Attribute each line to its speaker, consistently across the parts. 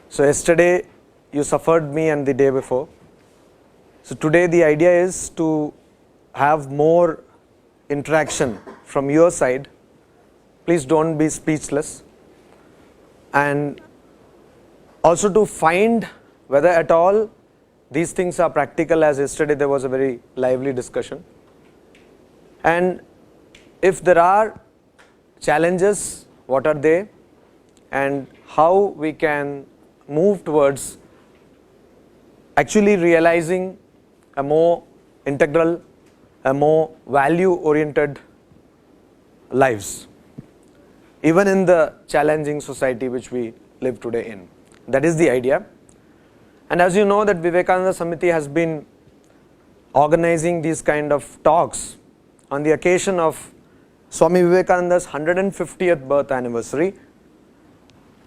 Speaker 1: So yesterday you suffered me and the day before. So today the idea is to have more interaction from your side. Please don't be speechless. And also to find whether at all these things are practical, as yesterday there was a very lively discussion. And if there are challenges, what are they, and how we can move towards actually realizing a more integral, a more value-oriented lives, even in the challenging society which we live today in. That is the idea. And as you know that Vivekananda Samiti has been organizing these kind of talks on the occasion of Swami Vivekananda's 150th birth anniversary.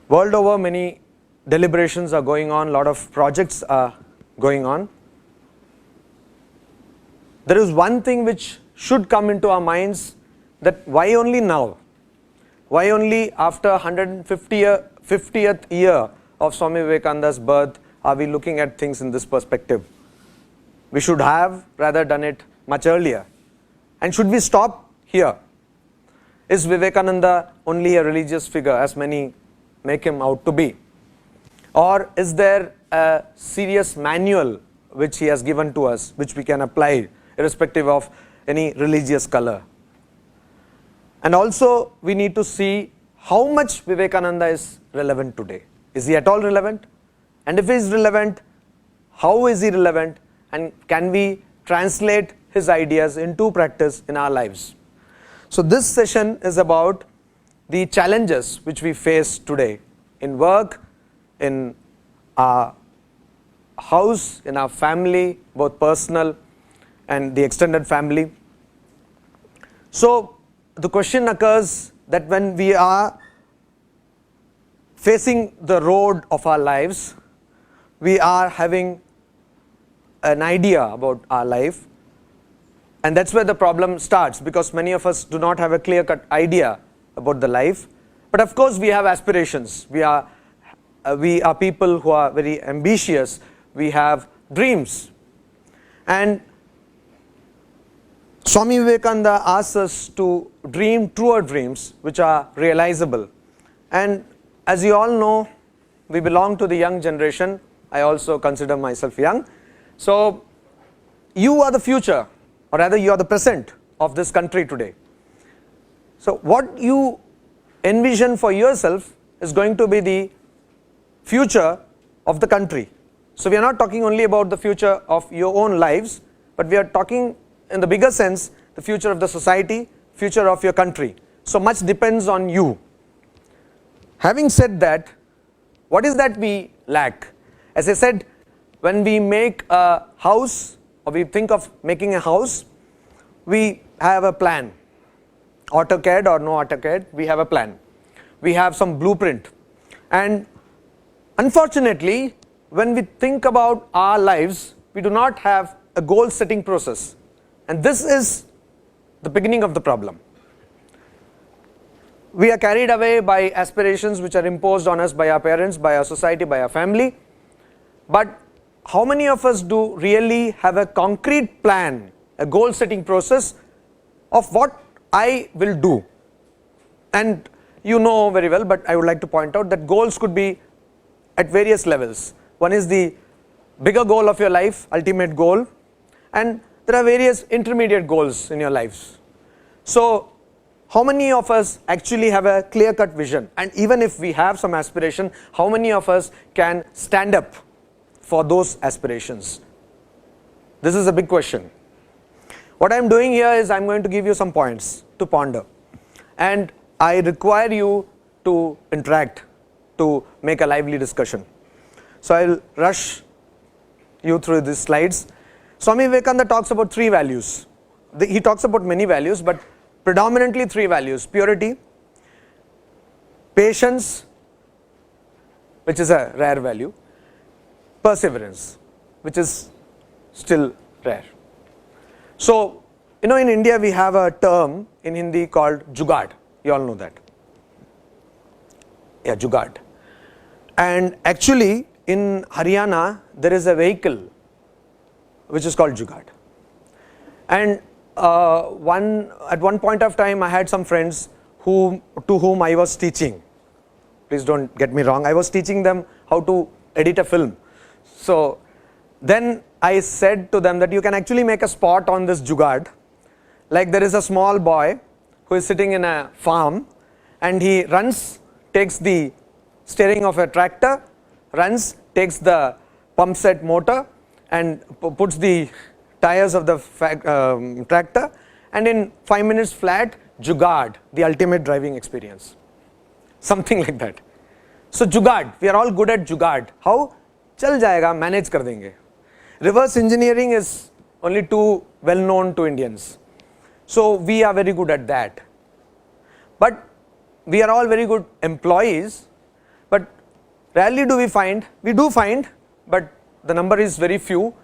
Speaker 1: World over, many deliberations are going on, a lot of projects are going on. There is one thing which should come into our minds, that why only now? Why only after 150th year of Swami Vivekananda's birth are we looking at things in this perspective? We should have rather done it much earlier. And should we stop here? Is Vivekananda only a religious figure, as many make him out to be? Or is there a serious manual which he has given to us, which we can apply irrespective of any religious color? And also we need to see how much Vivekananda is relevant today. Is he at all relevant? And if he is relevant, how is he relevant? And can we translate his ideas into practice in our lives? So this session is about the challenges which we face today in work, in our house, in our family, both personal and the extended family. So the question occurs that when we are facing the road of our lives, we are having an idea about our life, and that's where the problem starts, because many of us do not have a clear-cut idea about the life. But of course we have aspirations. We are people who are very ambitious. We have dreams. And Swami Vivekananda asks us to dream truer dreams which are realizable. And as you all know, we belong to the young generation. I also consider myself young. So you are the future, or rather you are the present of this country today. So what you envision for yourself is going to be the future of the country. So we are not talking only about the future of your own lives, but we are talking in the bigger sense, the future of the society, future of your country. So much depends on you. Having said that, what is that we lack? As I said, when we make a house, or we think of making a house, we have a plan. AutoCAD or no AutoCAD, we have a plan. We have some blueprint. And unfortunately, when we think about our lives, we do not have a goal setting process. And this is the beginning of the problem. We are carried away by aspirations which are imposed on us by our parents, by our society, by our family. But how many of us do really have a concrete plan, a goal setting process of what I will do? And you know very well, but I would like to point out that goals could be at various levels. One is the bigger goal of your life, ultimate goal, and there are various intermediate goals in your lives. So how many of us actually have a clear-cut vision? And even if we have some aspiration, how many of us can stand up for those aspirations? This is a big question. What I am doing here is I am going to give you some points to ponder, and I require you to interact, to make a lively discussion. So I will rush you through these slides. Swami Vivekananda talks about three values. He talks about many values, but predominantly three values: purity, patience, which is a rare value, perseverance, which is still rare. So, you know, in India we have a term in Hindi called jugaad. You all know that. Yeah, jugaad. And actually in Haryana there is a vehicle which is called Jugaad. And at one point of time I had some friends to whom I was teaching. Please don't get me wrong, I was teaching them how to edit a film. So then I said to them that you can actually make a spot on this Jugaad. Like there is a small boy who is sitting in a farm and he runs, takes the steering of a tractor, runs, takes the pump set motor and puts the tires of the tractor, and in 5 minutes flat, Jugaad, the ultimate driving experience. Something like that. So Jugaad, we are all good at Jugaad. How? Chal jayega, manage kar denge. Reverse engineering is only too well known to Indians. So we are very good at that. But we are all very good employees, but rarely do we find, we do find, but the number is very few,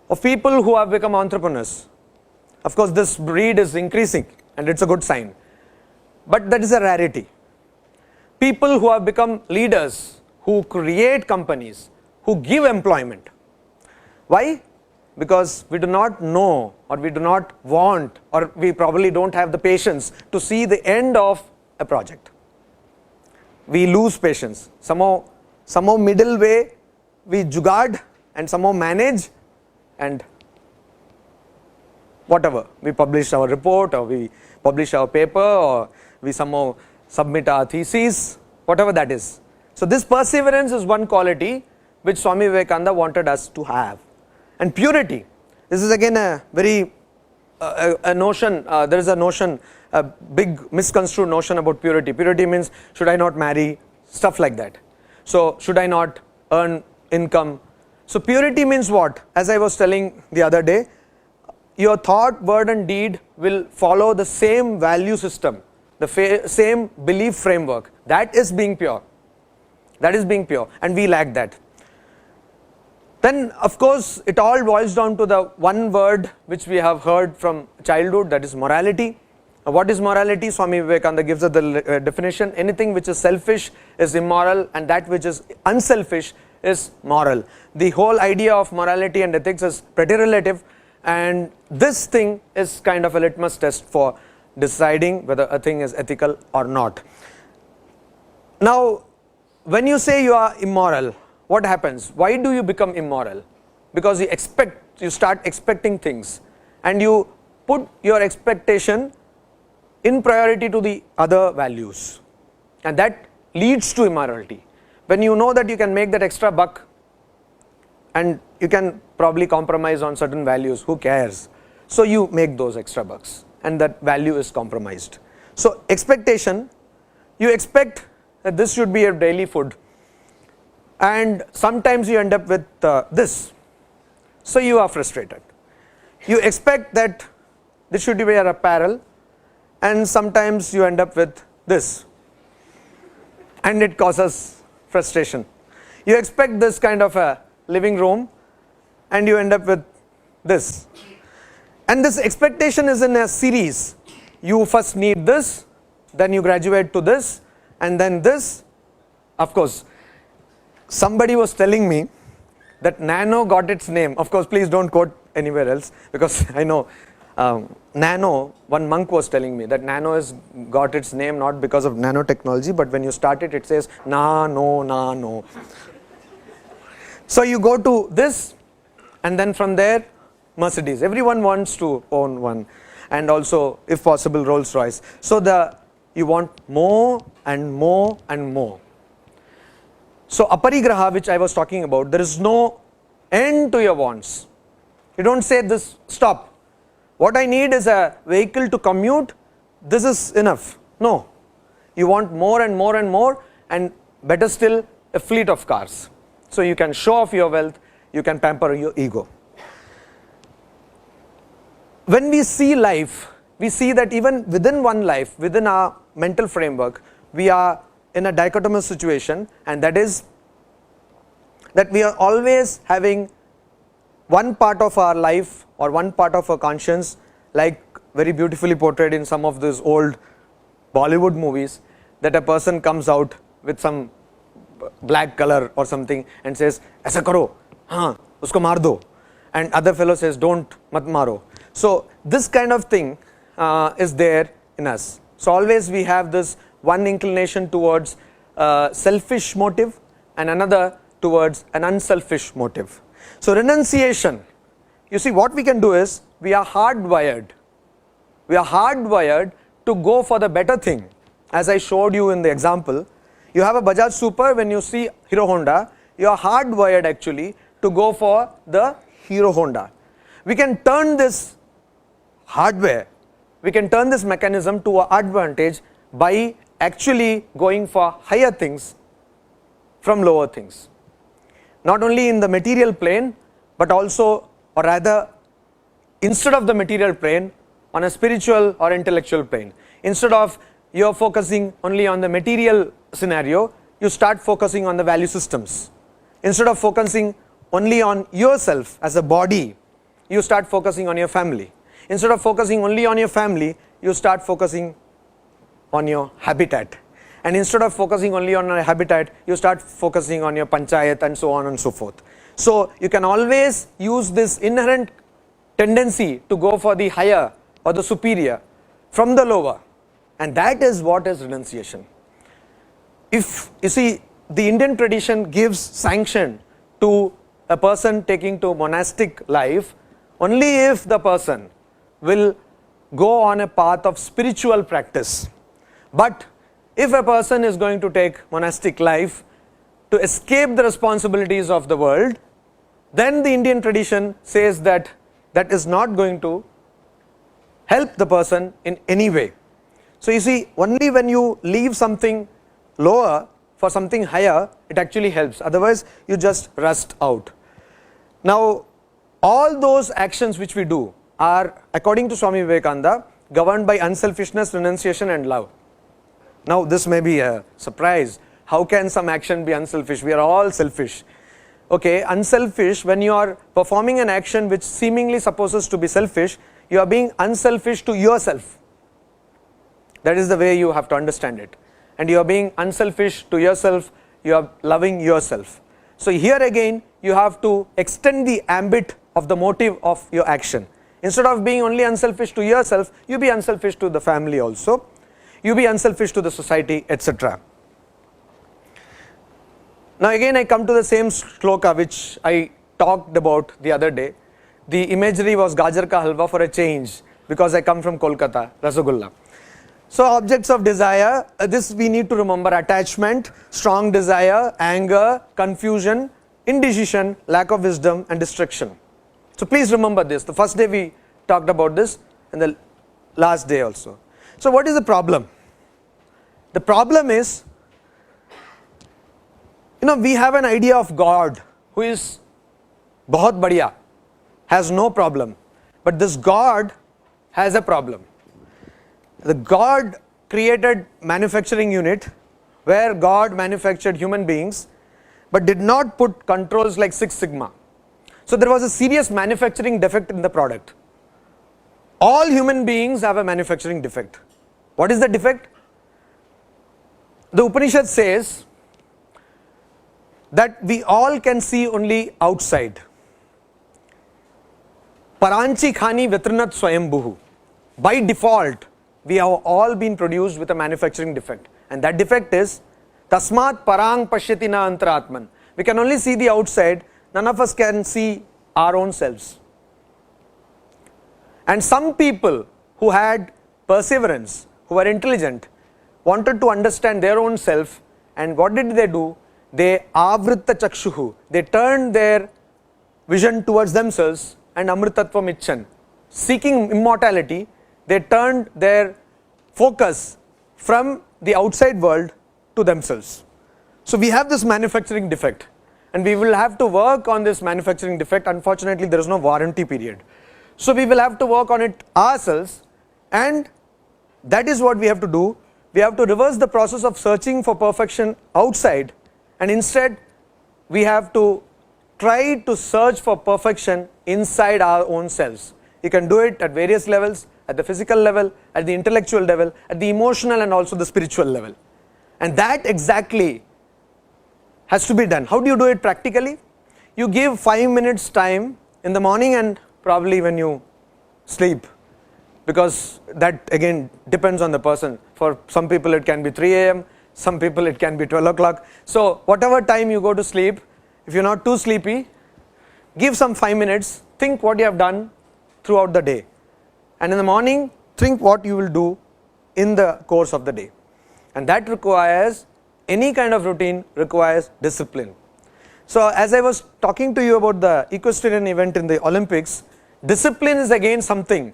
Speaker 1: of people who have become entrepreneurs. Of course this breed is increasing and it's a good sign, but that is a rarity. People who have become leaders, who create companies, who give employment. Why? Because we do not know, or we do not want, or we probably don't have the patience to see the end of a project. We lose patience. Somehow middle way we jugaad and somehow manage, and whatever, we publish our report or we publish our paper or we somehow submit our thesis, whatever that is. So this perseverance is one quality which Swami Vivekananda wanted us to have. And purity, this is again a very a notion, there is a notion, a big misconstrued notion about purity. Purity means, should I not marry, stuff like that. So should I not earn income? So purity means what? As I was telling the other day, your thought, word and deed will follow the same value system, the same belief framework. That is being pure. That is being pure, and we lack that. Then of course it all boils down to the one word which we have heard from childhood, that is morality. Now, what is morality? Swami Vivekananda gives us the definition. Anything which is selfish is immoral, and that which is unselfish is moral. The whole idea of morality and ethics is pretty relative, and this thing is kind of a litmus test for deciding whether a thing is ethical or not. Now when you say you are immoral, what happens? Why do you become immoral? Because you start expecting things, and you put your expectation in priority to the other values, and that leads to immorality. When you know that you can make that extra buck and you can probably compromise on certain values, who cares? So you make those extra bucks and that value is compromised. So expectation, you expect that this should be your daily food, and sometimes you end up with this, so you are frustrated. You expect that this should be your apparel, and sometimes you end up with this, and it causes frustration. You expect this kind of a living room, and you end up with this, and this expectation is in a series. You first need this, then you graduate to this, and then this. Of course, somebody was telling me that nano got its name. Of course, please don't quote anywhere else, because I know nano, one monk was telling me that nano has got its name not because of nanotechnology, but when you start it, it says na no na no. So you go to this, and then from there Mercedes. Everyone wants to own one, and also if possible Rolls Royce. So you want more and more and more. So aparigraha, which I was talking about, there is no end to your wants. You don't say this, stop. What I need is a vehicle to commute, this is enough. No. You want more and more and more, and better still, a fleet of cars. So you can show off your wealth, you can pamper your ego. When we see life, we see that even within one life, within our mental framework, we are in a dichotomous situation, and that is that we are always having one part of our life or one part of our conscience, like very beautifully portrayed in some of those old Bollywood movies, that a person comes out with some black color or something and says, "Aisa karo, haan, usko maar do," and other fellow says, "Don't, mat maro." So this kind of thing is there in us. So always we have this one inclination towards selfish motive and another towards an unselfish motive. So renunciation, you see, what we can do is, we are hardwired to go for the better thing. As I showed you in the example, you have a Bajaj Super, when you see Hero Honda, you are hardwired actually to go for the Hero Honda. We can turn this hardware, we can turn this mechanism to our advantage by actually going for higher things from lower things. Not only in the material plane, but also, or rather, instead of the material plane, on a spiritual or intellectual plane. Instead of you're focusing only on the material scenario, you start focusing on the value systems. Instead of focusing only on yourself as a body, you start focusing on your family. Instead of focusing only on your family, you start focusing on your habitat. And instead of focusing only on your habitat, you start focusing on your panchayat and so on and so forth. So you can always use this inherent tendency to go for the higher or the superior from the lower, and that is what is renunciation. If you see, the Indian tradition gives sanction to a person taking to monastic life only if the person will go on a path of spiritual practice. But if a person is going to take monastic life to escape the responsibilities of the world, then the Indian tradition says that that is not going to help the person in any way. So you see, only when you leave something lower for something higher, it actually helps. Otherwise, you just rust out. Now, all those actions which we do are, according to Swami Vivekananda, governed by unselfishness, renunciation and love. Now, this may be a surprise. How can some action be unselfish? We are all selfish. Okay, unselfish, when you are performing an action which seemingly supposes to be selfish, you are being unselfish to yourself. That is the way you have to understand it. And you are being unselfish to yourself, you are loving yourself. So here again, you have to extend the ambit of the motive of your action. Instead of being only unselfish to yourself, you be unselfish to the family also. You be unselfish to the society, etc. Now again I come to the same shloka which I talked about the other day. The imagery was Gajar ka halwa for a change, because I come from Kolkata, Rasagulla. So objects of desire, this we need to remember: attachment, strong desire, anger, confusion, indecision, lack of wisdom and distraction. So please remember this. The first day we talked about this, and the last day also. So what is the problem? The problem is, we have an idea of God who is bahut badhiya, has no problem. But this God has a problem. The God created manufacturing unit where God manufactured human beings, but did not put controls like Six Sigma. So there was a serious manufacturing defect in the product. All human beings have a manufacturing defect. What is the defect? The Upanishad says that we all can see only outside. Paranchi khani vitranat swayambhuhu. By default, we have all been produced with a manufacturing defect. And that defect is tasmat parang pashyati na antaratman. We can only see the outside. None of us can see our own selves. And some people who had perseverance, who were intelligent, wanted to understand their own self, and what did they do? They avritta chakshuhu. They turned their vision towards themselves, and amritatvam icchan. Seeking immortality, they turned their focus from the outside world to themselves. So we have this manufacturing defect, and we will have to work on this manufacturing defect. Unfortunately, there is no warranty period. So we will have to work on it ourselves, and that is what we have to do. We have to reverse the process of searching for perfection outside, and instead we have to try to search for perfection inside our own selves. You can do it at various levels, at the physical level, at the intellectual level, at the emotional and also the spiritual level. And that exactly has to be done. How do you do it practically? You give 5 minutes time in the morning and probably when you sleep, because that again depends on the person. For some people it can be 3 a.m., some people it can be 12 o'clock. So whatever time you go to sleep, if you're not too sleepy, give some 5 minutes, think what you have done throughout the day. And in the morning, think what you will do in the course of the day. And that requires, any kind of routine requires discipline. So as I was talking to you about the equestrian event in the Olympics, discipline is again something.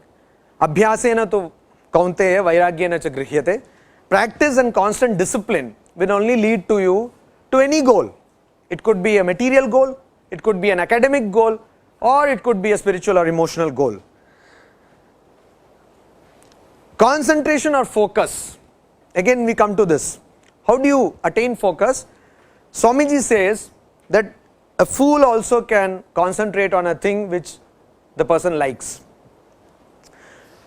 Speaker 1: Abhyasena tu kaunteya vairagyena cha grihyate. Practice and constant discipline will only lead to you to any goal. It could be a material goal, it could be an academic goal, or it could be a spiritual or emotional goal. Concentration or focus. Again we come to this. How do you attain focus? Swamiji says that a fool also can concentrate on a thing which the person likes.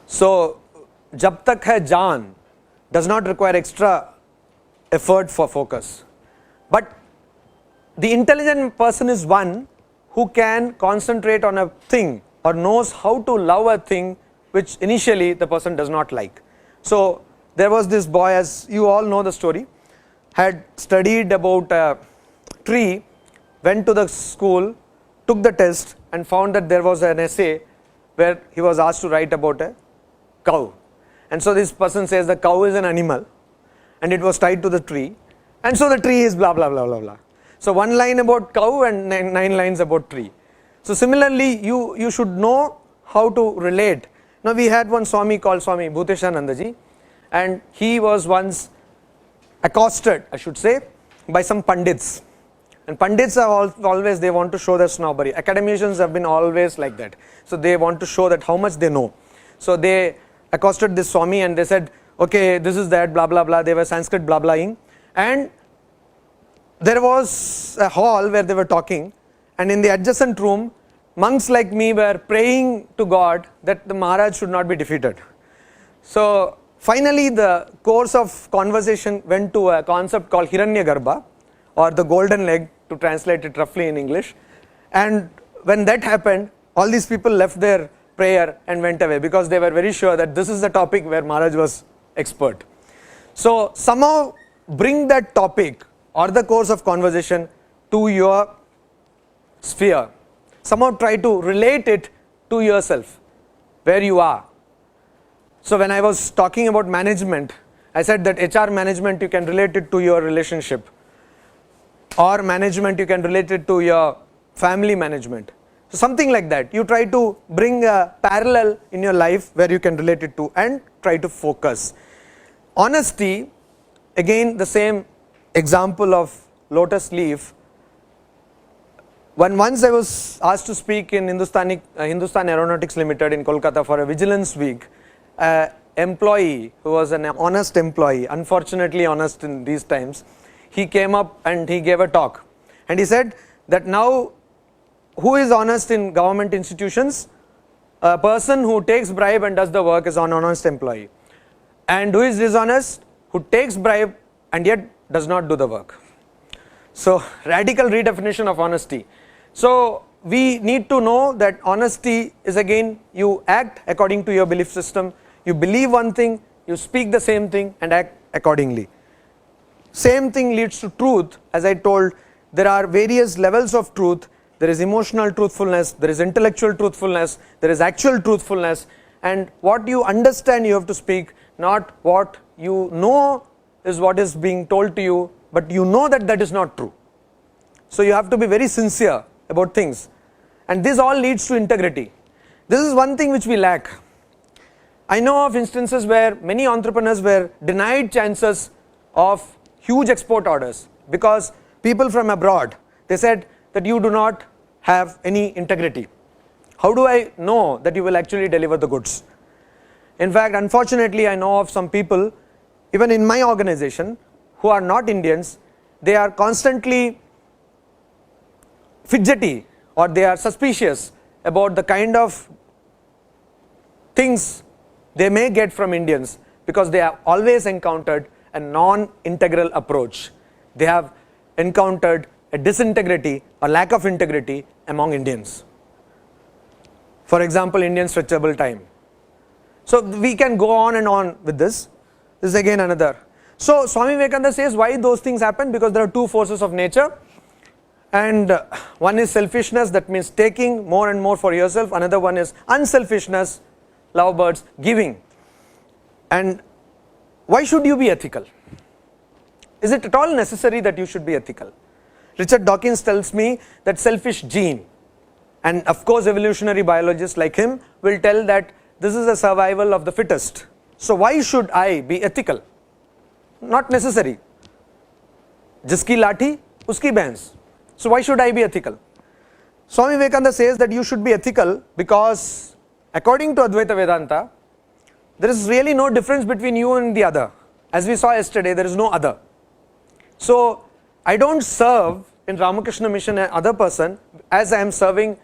Speaker 1: So, jab tak hai jaan does not require extra effort for focus. But the intelligent person is one who can concentrate on a thing or knows how to love a thing which initially the person does not like. So, there was this boy, as you all know the story, had studied about a tree, went to the school, took the test and found that there was an essay where he was asked to write about a cow. And so this person says the cow is an animal and it was tied to the tree, and so the tree is blah blah blah blah blah. So one line about cow and nine lines about tree. So similarly you should know how to relate. Now we had one Swami called Swami Bhuteshanandaji, and he was once accosted, I should say, by some pandits. And pandits are always, they want to show their snobbery. Academicians have been always like that. So they want to show that how much they know. So they accosted this Swami and they said, okay, this is that, blah blah blah. They were Sanskrit blah blahing. And there was a hall where they were talking, and in the adjacent room, monks like me were praying to God that the Maharaj should not be defeated. So finally the course of conversation went to a concept called Hiranyagarbha, or the golden leg, to translate it roughly in English. And when that happened, all these people left their prayer and went away, because they were very sure that this is the topic where Maharaj was expert. So somehow bring that topic or the course of conversation to your sphere. Somehow try to relate it to yourself, where you are. So when I was talking about management, I said that HR management, you can relate it to your relationship, or management, you can relate it to your family management. So something like that. You try to bring a parallel in your life where you can relate it to, and try to focus. Honesty, again the same example of lotus leaf. When once I was asked to speak in Hindustan Aeronautics Limited in Kolkata for a vigilance week, an employee who was an honest employee, unfortunately honest in these times, he came up and he gave a talk, and he said that now who is honest in government institutions? A person who takes bribe and does the work is an honest employee, and who is dishonest? Who takes bribe and yet does not do the work. So radical redefinition of honesty. So we need to know that honesty is, again, you act according to your belief system, you believe one thing, you speak the same thing and act accordingly. Same thing leads to truth. As I told, there are various levels of truth. There is emotional truthfulness, there is intellectual truthfulness, there is actual truthfulness, and what you understand you have to speak, not what you know is what is being told to you, but you know that that is not true. So you have to be very sincere about things, and this all leads to integrity. This is one thing which we lack. I know of instances where many entrepreneurs were denied chances of huge export orders because people from abroad, they said that you do not have any integrity. How do I know that you will actually deliver the goods? In fact, unfortunately, I know of some people, even in my organization, who are not Indians. They are constantly fidgety, or they are suspicious about the kind of things they may get from Indians, because they have always encountered a non-integral approach. They have encountered a disintegrity or lack of integrity among Indians. For example, Indian stretchable time. So we can go on and on with this. This is again another. So Swami Vivekananda says why those things happen, because there are two forces of nature, and one is selfishness, that means taking more and more for yourself. Another one is unselfishness, lovebirds, giving. And why should you be ethical? Is it at all necessary that you should be ethical? Richard Dawkins tells me that selfish gene, and of course evolutionary biologists like him will tell that this is a survival of the fittest. So why should I be ethical? Not necessary. Jiski lathi, uski bhans. So why should I be ethical? Swami Vivekananda says that you should be ethical because according to Advaita Vedanta, there is really no difference between you and the other. As we saw yesterday, there is no other. So I don't serve in Ramakrishna mission an other person as I am serving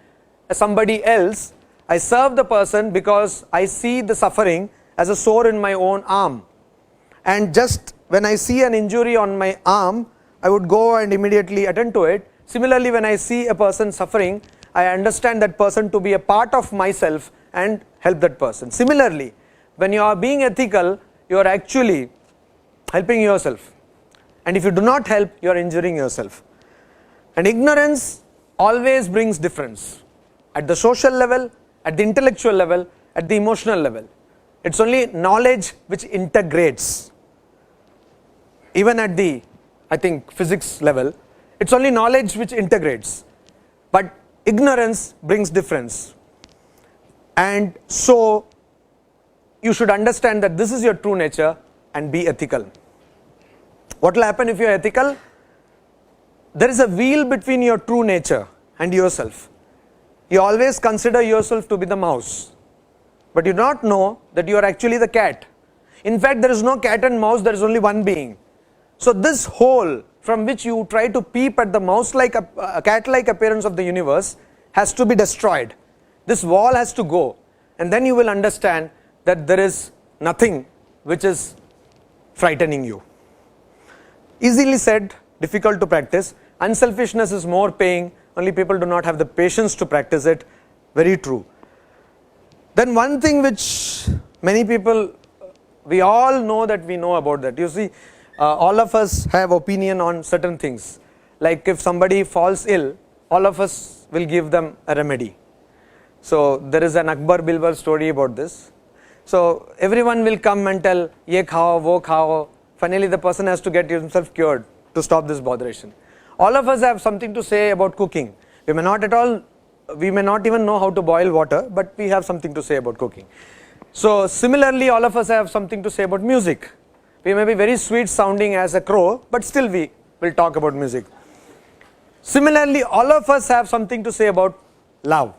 Speaker 1: somebody else. I serve the person because I see the suffering as a sore in my own arm. And just when I see an injury on my arm, I would go and immediately attend to it. Similarly, when I see a person suffering, I understand that person to be a part of myself and help that person. Similarly, when you are being ethical, you are actually helping yourself. And if you do not help, you are injuring yourself. And ignorance always brings difference. At the social level, at the intellectual level, at the emotional level. It's only knowledge which integrates. Even at the, I think, physics level, it's only knowledge which integrates. But ignorance brings difference. And so, you should understand that this is your true nature and be ethical. What will happen if you are ethical? There is a wheel between your true nature and yourself. You always consider yourself to be the mouse, but you do not know that you are actually the cat. In fact, there is no cat and mouse, there is only one being. So this hole from which you try to peep at the mouse-like, a cat-like appearance of the universe has to be destroyed. This wall has to go, and then you will understand that there is nothing which is frightening you. Easily said, difficult to practice. Unselfishness is more paying, only people do not have the patience to practice it. Very true. Then one thing which many people, we all know that we know about that. You see, all of us have opinion on certain things. Like if somebody falls ill, all of us will give them a remedy. So there is an Akbar Bilbar story about this. So everyone will come and tell, ye khao, wo khao. Finally the person has to get himself cured to stop this botheration. All of us have something to say about cooking. We may not even know how to boil water, but we have something to say about cooking. So similarly, all of us have something to say about music. We may be very sweet sounding as a crow, but still we will talk about music. Similarly, all of us have something to say about love.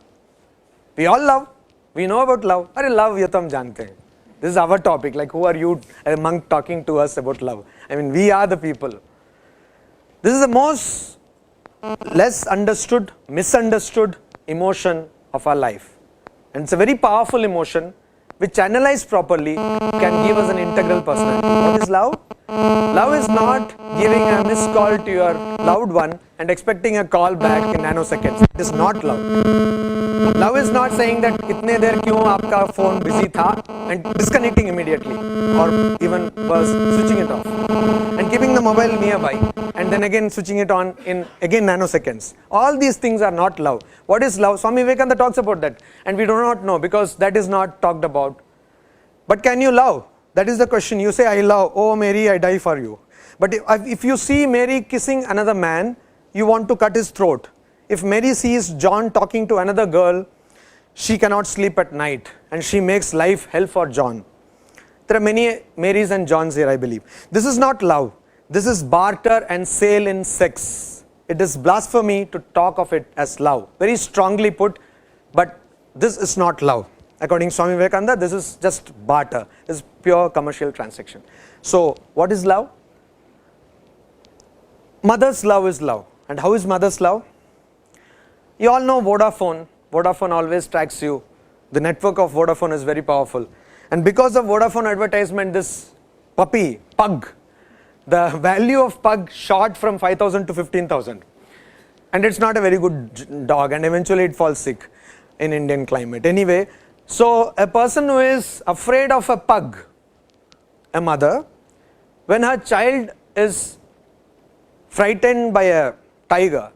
Speaker 1: We all love. We know about love. Arey love ye to hum jante hain. This is our topic. Like who are you, a monk, talking to us about love? I mean, we are the people. This is the most less understood, misunderstood emotion of our life. And it's a very powerful emotion which analyzed properly can give us an integral personality. What is love? Love is not giving a missed call to your loved one and expecting a call back in nanoseconds. It is not love. Love is not saying that itne der kyun aapka phone busy tha and disconnecting immediately or even worse, switching it off and keeping the mobile nearby and then again switching it on in again nanoseconds. All these things are not love. What is love? Swami Vivekananda talks about that and we do not know because that is not talked about. But can you love? That is the question. You say, I love, oh Mary, I die for you. But if you see Mary kissing another man, you want to cut his throat. If Mary sees John talking to another girl, she cannot sleep at night and she makes life hell for John. There are many Marys and Johns here, I believe. This is not love. This is barter and sale in sex. It is blasphemy to talk of it as love. Very strongly put, but this is not love. According to Swami Vivekananda, this is just barter. This is pure commercial transaction. So, what is love? Mother's love is love. And how is mother's love? You all know Vodafone. Vodafone always tracks you. The network of Vodafone is very powerful. And because of Vodafone advertisement, this puppy, pug, the value of pug shot from 5,000 to 15,000. And it's not a very good dog, and eventually it falls sick in Indian climate. Anyway, so a person who is afraid of a pug, a mother, when her child is frightened by a tiger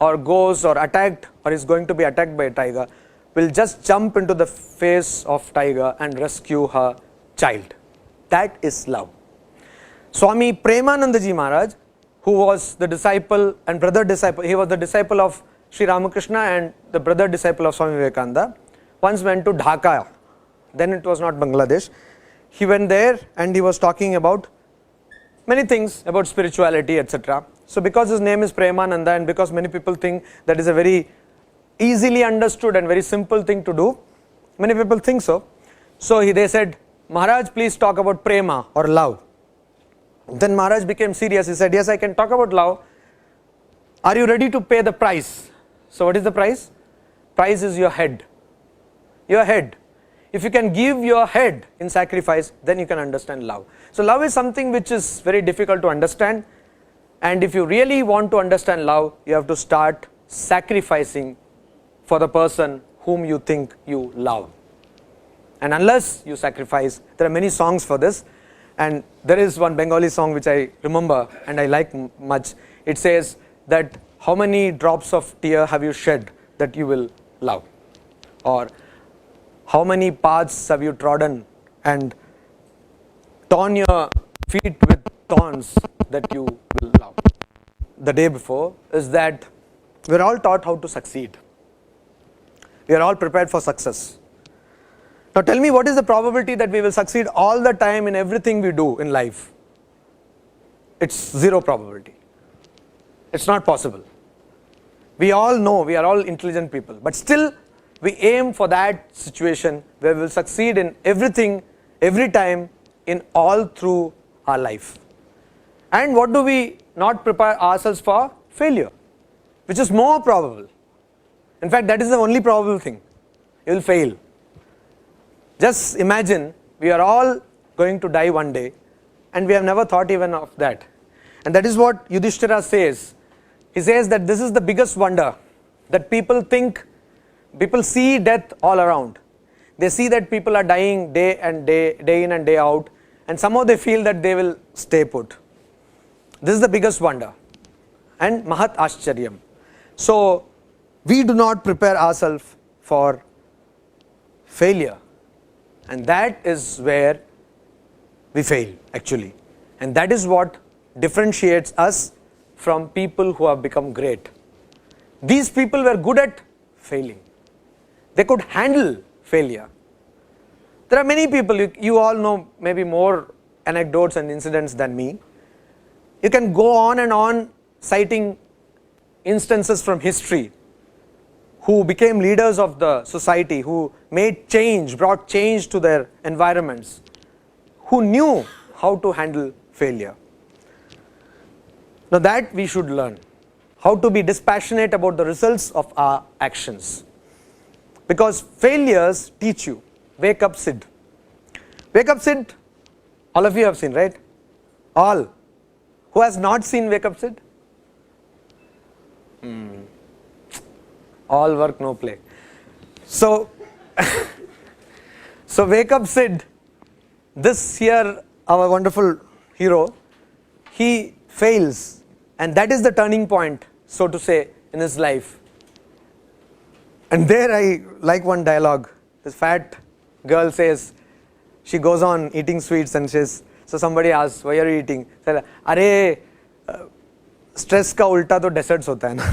Speaker 1: or goes or attacked or is going to be attacked by a tiger, will just jump into the face of tiger and rescue her child. That is love. Swami Premanandaji Maharaj, who was the disciple and brother disciple, he was the disciple of Sri Ramakrishna and the brother disciple of Swami Vivekananda, once went to Dhaka, then it was not Bangladesh. He went there and he was talking about many things about spirituality, etc. So because his name is Premananda and because many people think that is a very easily understood and very simple thing to do, many people think so. So they said, Maharaj, please talk about prema or love. Then Maharaj became serious. He said, yes, I can talk about love. Are you ready to pay the price? So what is the price? Price is your head. Your head. If you can give your head in sacrifice, then you can understand love. So love is something which is very difficult to understand. And if you really want to understand love, you have to start sacrificing for the person whom you think you love. And unless you sacrifice, there are many songs for this. And there is one Bengali song which I remember and I like much. It says that how many drops of tear have you shed that you will love? Or how many paths have you trodden and torn your feet with thorns that you will love? The day before is that we are all taught how to succeed. We are all prepared for success. Now tell me, what is the probability that we will succeed all the time in everything we do in life? It's zero probability. It's not possible. We all know, we are all intelligent people, but still we aim for that situation where we will succeed in everything, every time, in all through our life. And what do we not prepare ourselves for? Failure, which is more probable. In fact, that is the only probable thing. You will fail. Just imagine, we are all going to die one day and we have never thought even of that. And that is what Yudhishthira says. He says that this is the biggest wonder, that people think, people see death all around. They see that people are dying day in and day out, and somehow they feel that they will stay put. This is the biggest wonder and Mahat Ashcharyam. So we do not prepare ourselves for failure. And that is where we fail actually. And that is what differentiates us from people who have become great. These people were good at failing. They could handle failure. There are many people, you all know maybe more anecdotes and incidents than me. You can go on and on citing instances from history who became leaders of the society, who made change, brought change to their environments, who knew how to handle failure. Now that we should learn, how to be dispassionate about the results of our actions. Because failures teach you. Wake up, Sid. Wake up, Sid, all of you have seen, right? All. Who has not seen Wake Up, Sid? All work, no play. So, so Wake Up, Sid, this here, our wonderful hero, he fails, and that is the turning point, so to say, in his life. And there I like one dialogue. This fat girl says, she goes on eating sweets and says, so somebody asks, why are you eating? Said, "Arey, stress ka ulta to deserts hota hai na."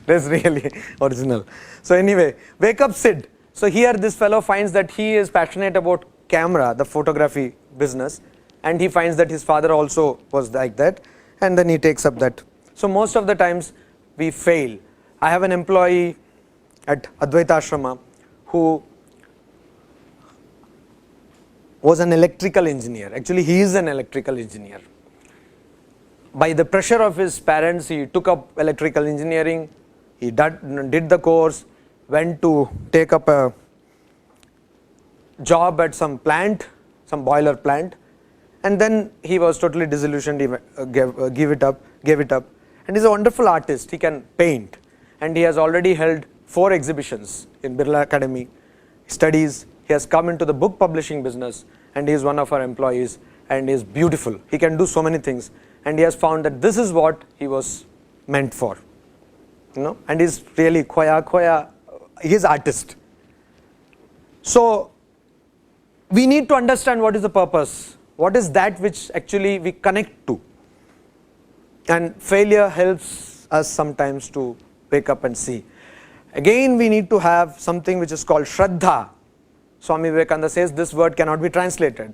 Speaker 1: That's really original. So anyway, Wake Up, Sid. So here this fellow finds that he is passionate about camera, the photography business, and he finds that his father also was like that, and then he takes up that. So most of the times we fail. I have an employee at Advaita Ashrama who was an electrical engineer. Actually, he is an electrical engineer. By the pressure of his parents, he took up electrical engineering. He did the course, went to take up a job at some plant, some boiler plant, and then he was totally disillusioned. He gave it up. And he's a wonderful artist. He can paint. And he has already held 4 exhibitions in Birla Academy. He studies. He has come into the book publishing business. And he is one of our employees. And he is beautiful. He can do so many things. And he has found that this is what he was meant for. And he's really he is artist. So we need to understand what is the purpose. What is that which actually we connect to? And failure helps us sometimes to wake up and see. Again, we need to have something which is called Shraddha. Swami Vivekananda says this word cannot be translated.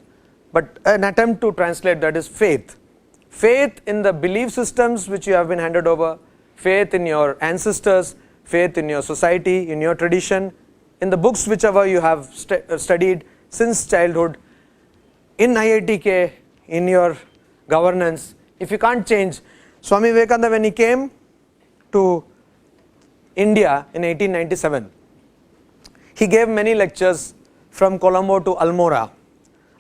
Speaker 1: But an attempt to translate that is faith. Faith in the belief systems which you have been handed over, faith in your ancestors, faith in your society, in your tradition, in the books whichever you have studied since childhood, in IIT, in your governance. If you can't change, Swami Vivekananda, when he came to India in 1897, he gave many lectures from Colombo to Almora,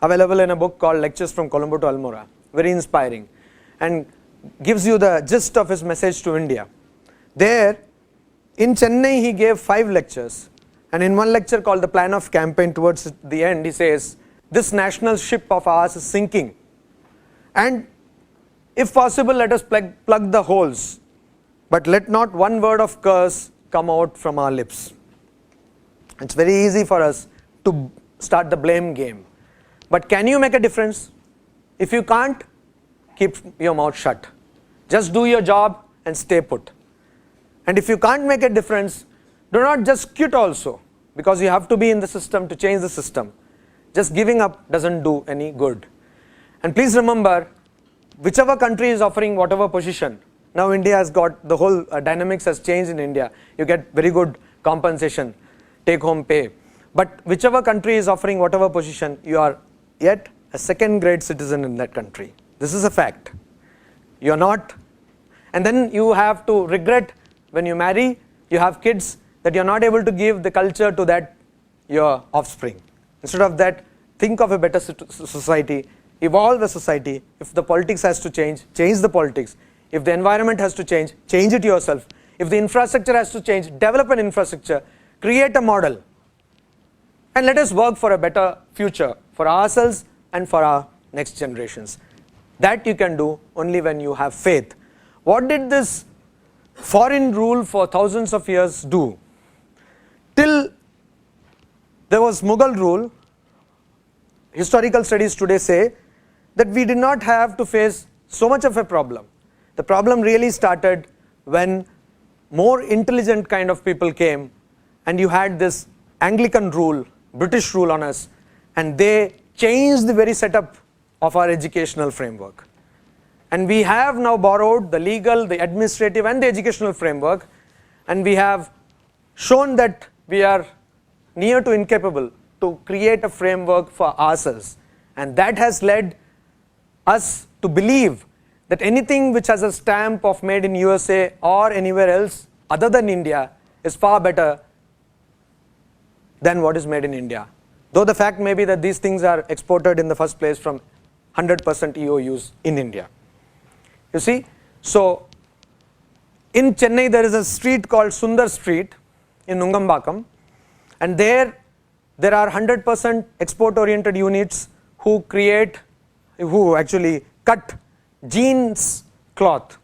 Speaker 1: available in a book called Lectures from Colombo to Almora, very inspiring, and gives you the gist of his message to India. There, in Chennai, he gave 5 lectures, and in one lecture called The Plan of Campaign, towards the end, he says, this national ship of ours is sinking, and if possible, let us plug the holes, but let not one word of curse come out from our lips. It's very easy for us to start the blame game. But can you make a difference? If you can't, keep your mouth shut. Just do your job and stay put. And if you can't make a difference, do not just quit also, because you have to be in the system to change the system. Just giving up doesn't do any good. And please remember, whichever country is offering whatever position, now India has got, the whole dynamics has changed in India. You get very good compensation, take home pay. But whichever country is offering whatever position, you are yet a second grade citizen in that country. This is a fact. You are not. And then you have to regret when you marry, you have kids, that you are not able to give the culture to that your offspring. Instead of that, think of a better society, evolve a society. If the politics has to change, change the politics. If the environment has to change it yourself. If the infrastructure has to change, develop an infrastructure, create a model. And let us work for a better future for ourselves and for our next generations. That you can do only when you have faith. What did this foreign rule for thousands of years do? Till there was Mughal rule, historical studies today say that we did not have to face so much of a problem. The problem really started when more intelligent kind of people came, and you had this Anglican rule, British rule on us, and they changed the very setup of our educational framework. And we have now borrowed the legal, the administrative and the educational framework, and we have shown that we are near to incapable to create a framework for ourselves. And that has led us to believe that anything which has a stamp of made in USA or anywhere else other than India is far better than what is made in India. Though the fact may be that these things are exported in the first place from 100% EOUs in India. You see, so in Chennai there is a street called Sundar Street in Nungambakam, and there are 100% export oriented units who actually cut jeans cloth,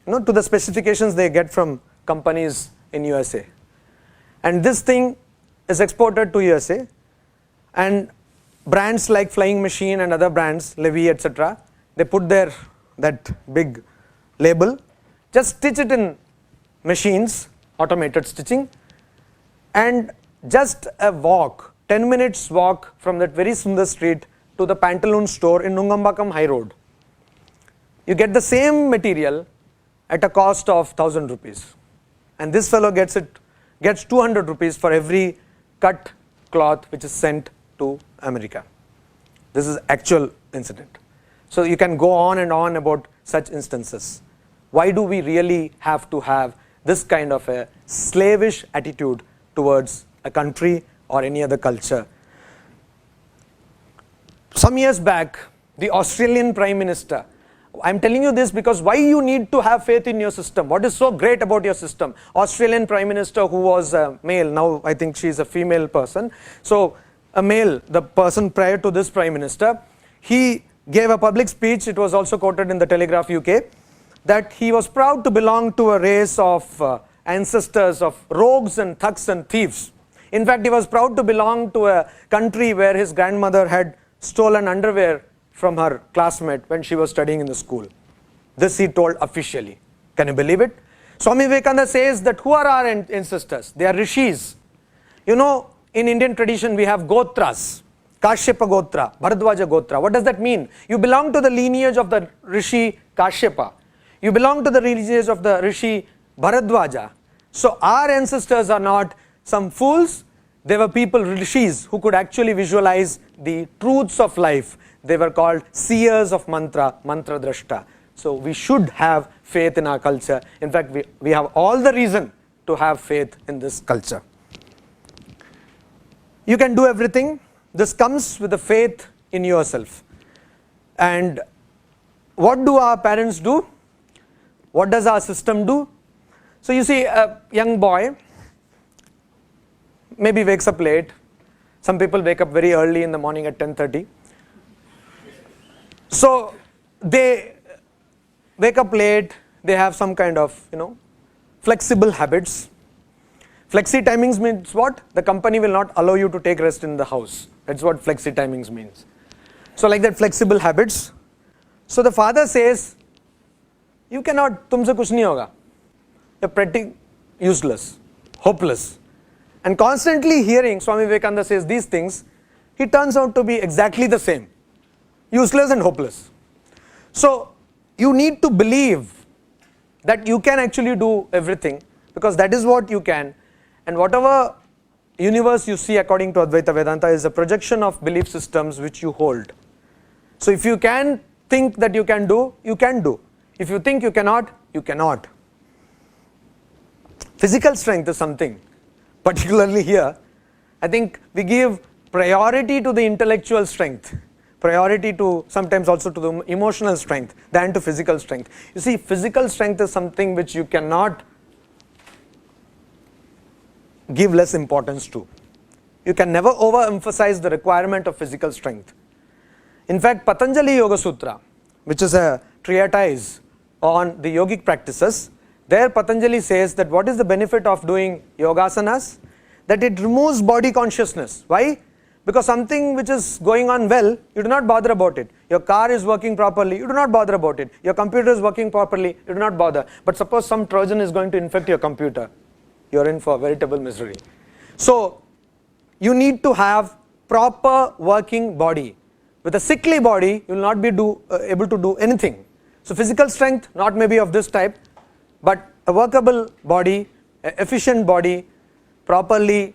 Speaker 1: to the specifications they get from companies in USA. And this thing is exported to USA, and brands like Flying Machine and other brands, Levi, etc., they put that big label, just stitch it in machines, automated stitching, and just a walk, 10 minutes walk from that very Sundar Street to the Pantaloon store in Nungambakam High Road. You get the same material at a cost of 1,000 rupees. And this fellow gets 200 rupees for every cut cloth which is sent to America. This is actual incident. So you can go on and on about such instances. Why do we really have to have this kind of a slavish attitude towards a country or any other culture? Some years back, the Australian Prime Minister, I'm telling you this because why you need to have faith in your system. What is so great about your system? Australian Prime Minister, who was a male, now I think she's a female person. So a male, the person prior to this Prime Minister, he gave a public speech, it was also quoted in the Telegraph UK, that he was proud to belong to a race of ancestors of rogues and thugs and thieves. In fact, he was proud to belong to a country where his grandmother had stolen underwear from her classmate when she was studying in the school. This he told officially. Can you believe it? Swami Vivekananda says that who are our ancestors? They are rishis. You know, in Indian tradition we have gotras. Kashyapa Gotra, Bharadwaja Gotra. What does that mean? You belong to the lineage of the Rishi Kashyapa. You belong to the lineage of the Rishi Bharadwaja. So our ancestors are not some fools. They were people, rishis, who could actually visualize the truths of life. They were called seers of mantra, mantra drashta. So we should have faith in our culture. In fact, we have all the reason to have faith in this culture. You can do everything. This comes with the faith in yourself. And what do our parents do? What does our system do? So you see a young boy maybe wakes up late. Some people wake up very early in the morning at 10:30. So they wake up late, they have some kind of, flexible habits. Flexi timings means what? The company will not allow you to take rest in the house. That's what flexi timings means. So like that, flexible habits. So the father says, you cannot, tumse kuch nahi hoga. You're pretty useless, hopeless. And constantly hearing Swami Vivekananda says these things, he turns out to be exactly the same. Useless and hopeless. So you need to believe that you can actually do everything, because that is what you can. And whatever universe you see according to Advaita Vedanta is a projection of belief systems which you hold. So if you can think that you can do, you can do. If you think you cannot, you cannot. Physical strength is something, particularly here, I think we give priority to the intellectual strength, priority to sometimes also to the emotional strength than to physical strength. You see, physical strength is something which you cannot give less importance to. You can never overemphasize the requirement of physical strength. In fact, Patanjali Yoga Sutra, which is a treatise on the yogic practices, there Patanjali says that what is the benefit of doing yogasanas? That it removes body consciousness. Why? Because something which is going on well, you do not bother about it. Your car is working properly, you do not bother about it. Your computer is working properly, you do not bother. But suppose some Trojan is going to infect your computer, you are in for veritable misery. So you need to have proper working body. With a sickly body, you will not be able to do anything. So physical strength, not maybe of this type, but a workable body, an efficient body, properly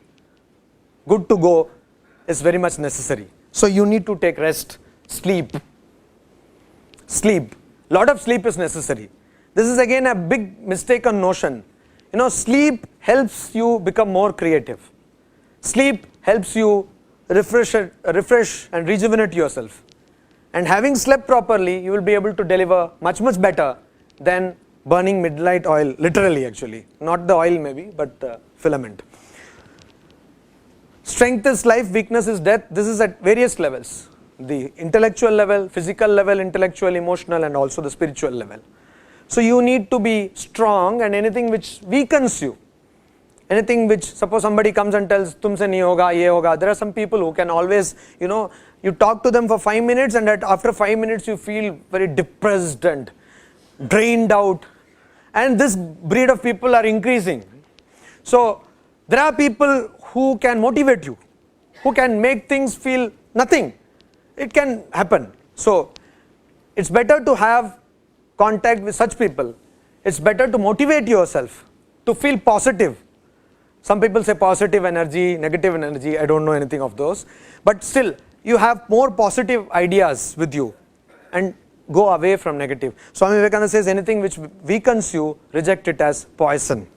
Speaker 1: good to go is very much necessary. So you need to take rest, sleep. Sleep. Lot of sleep is necessary. This is again a big mistaken notion. Sleep helps you become more creative. Sleep helps you refresh and rejuvenate yourself. And having slept properly, you will be able to deliver much, much better than burning midnight oil, literally actually. Not the oil maybe, but the filament. Strength is life, weakness is death. This is at various levels. The intellectual level, physical level, intellectual, emotional, and also the spiritual level. So you need to be strong, and anything which weakens you, anything which, suppose somebody comes and tells, tumse nahi hoga, ye hoga. There are some people who can always, you talk to them for 5 minutes and after 5 minutes you feel very depressed and drained out. And this breed of people are increasing. So there are people who can motivate you, who can make things feel nothing. It can happen. So it's better to have contact with such people. It's better to motivate yourself, to feel positive. Some people say positive energy, negative energy, I don't know anything of those. But still, you have more positive ideas with you and go away from negative. Swami Vivekananda says anything which weakens you, reject it as poison.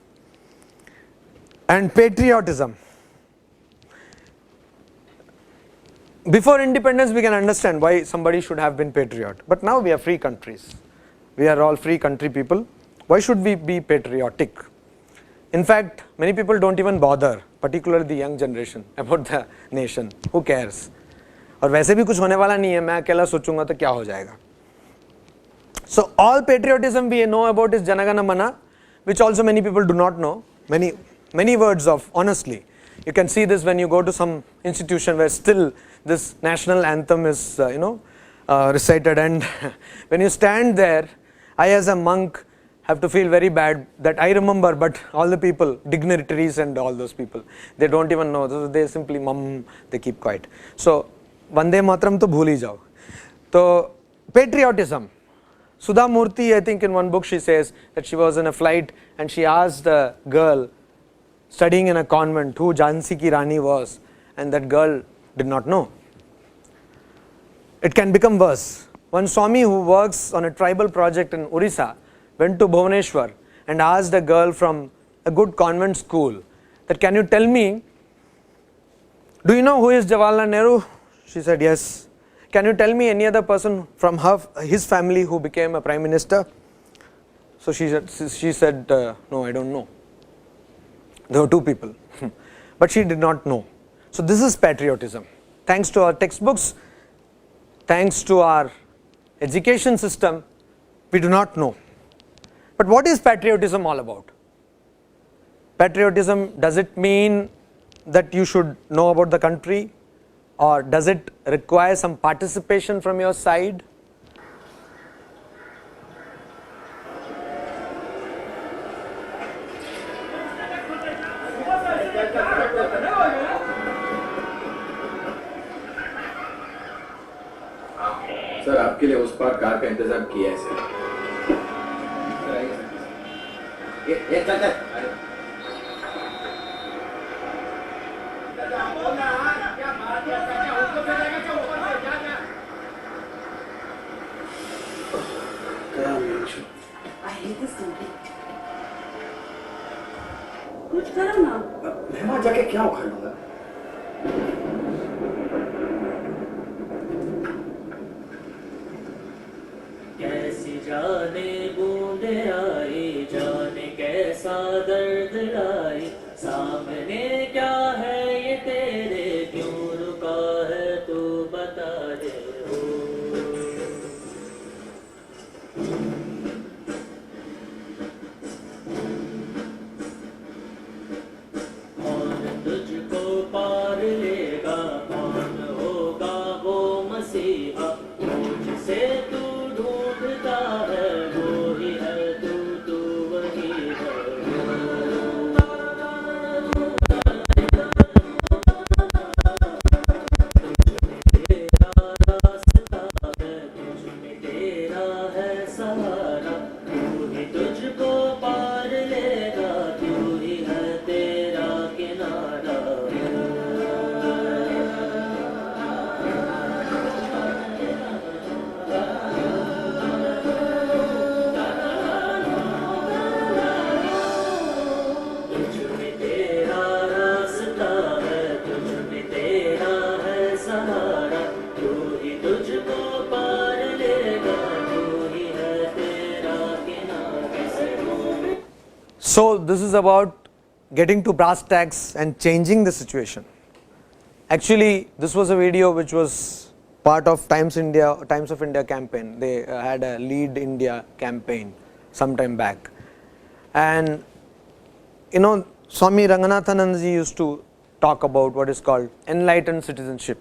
Speaker 1: And patriotism. Before independence, we can understand why somebody should have been patriot. But now we are free countries. We are all free country people. Why should we be patriotic? In fact, many people don't even bother, particularly the young generation, about the nation. Who cares? और वैसे भी कुछ होने वाला नहीं है, मैं अकेला सोचूंगा तो क्या हो जाएगा. So all patriotism we know about is Janagana Mana, which also many people do not know. Many words of, honestly. You can see this when you go to some institution where still this national anthem is recited, and when you stand there, I as a monk have to feel very bad that I remember, but all the people, dignitaries and all those people, they don't even know. They simply they keep quiet. So Vande Mataram to bhuli jao. So patriotism. Sudha Murthy, I think in one book she says that she was in a flight and she asked the girl studying in a convent who Jhansi ki Rani was, and that girl did not know. It can become worse. One Swami who works on a tribal project in Orissa went to Bhubaneswar and asked a girl from a good convent school that, can you tell me, do you know who is Jawaharlal Nehru? She said, yes. Can you tell me any other person from his family who became a prime minister? So she said, no, I don't know. There were two people, but she did not know. So this is patriotism. Thanks to our textbooks, thanks to our education system, we do not know. But what is patriotism all about? Patriotism, does it mean that you should know about the country, or does it require some participation from your side?
Speaker 2: Sir आपके लिए उस पार car का इंतजाम किया है sir. ये चल चल.
Speaker 3: कुछ करो ना.
Speaker 2: मैं वहां जाके क्या उखाड़ लूंगा?
Speaker 4: कैसी जाने बूंदे आई, जाने कैसा दर्द लाई, सामने क्या है ये तेरे, क्यों रुका है तू बता दे. कौन तुझको पार लेगा, कौन होगा वो मसीहा, मुझसे तू ढूंढता है, वो ही है तू वही है. तेरा रास्ता है, तुझ में तेरा है सहारा, तू ही तुझको पार लेगा, तू ही है तेरा किनारा. तुझ में तेरा रास्ता है, तुझ में तेरा है सहारा, तू ही तुझको पार लेगा, तू ही है तेरा किनारा.
Speaker 1: So this is about getting to brass tacks and changing the situation. Actually, this was a video which was part of Times of India campaign. They had a Lead India campaign some time back, and Swami Ranganathanandaji used to talk about what is called enlightened citizenship.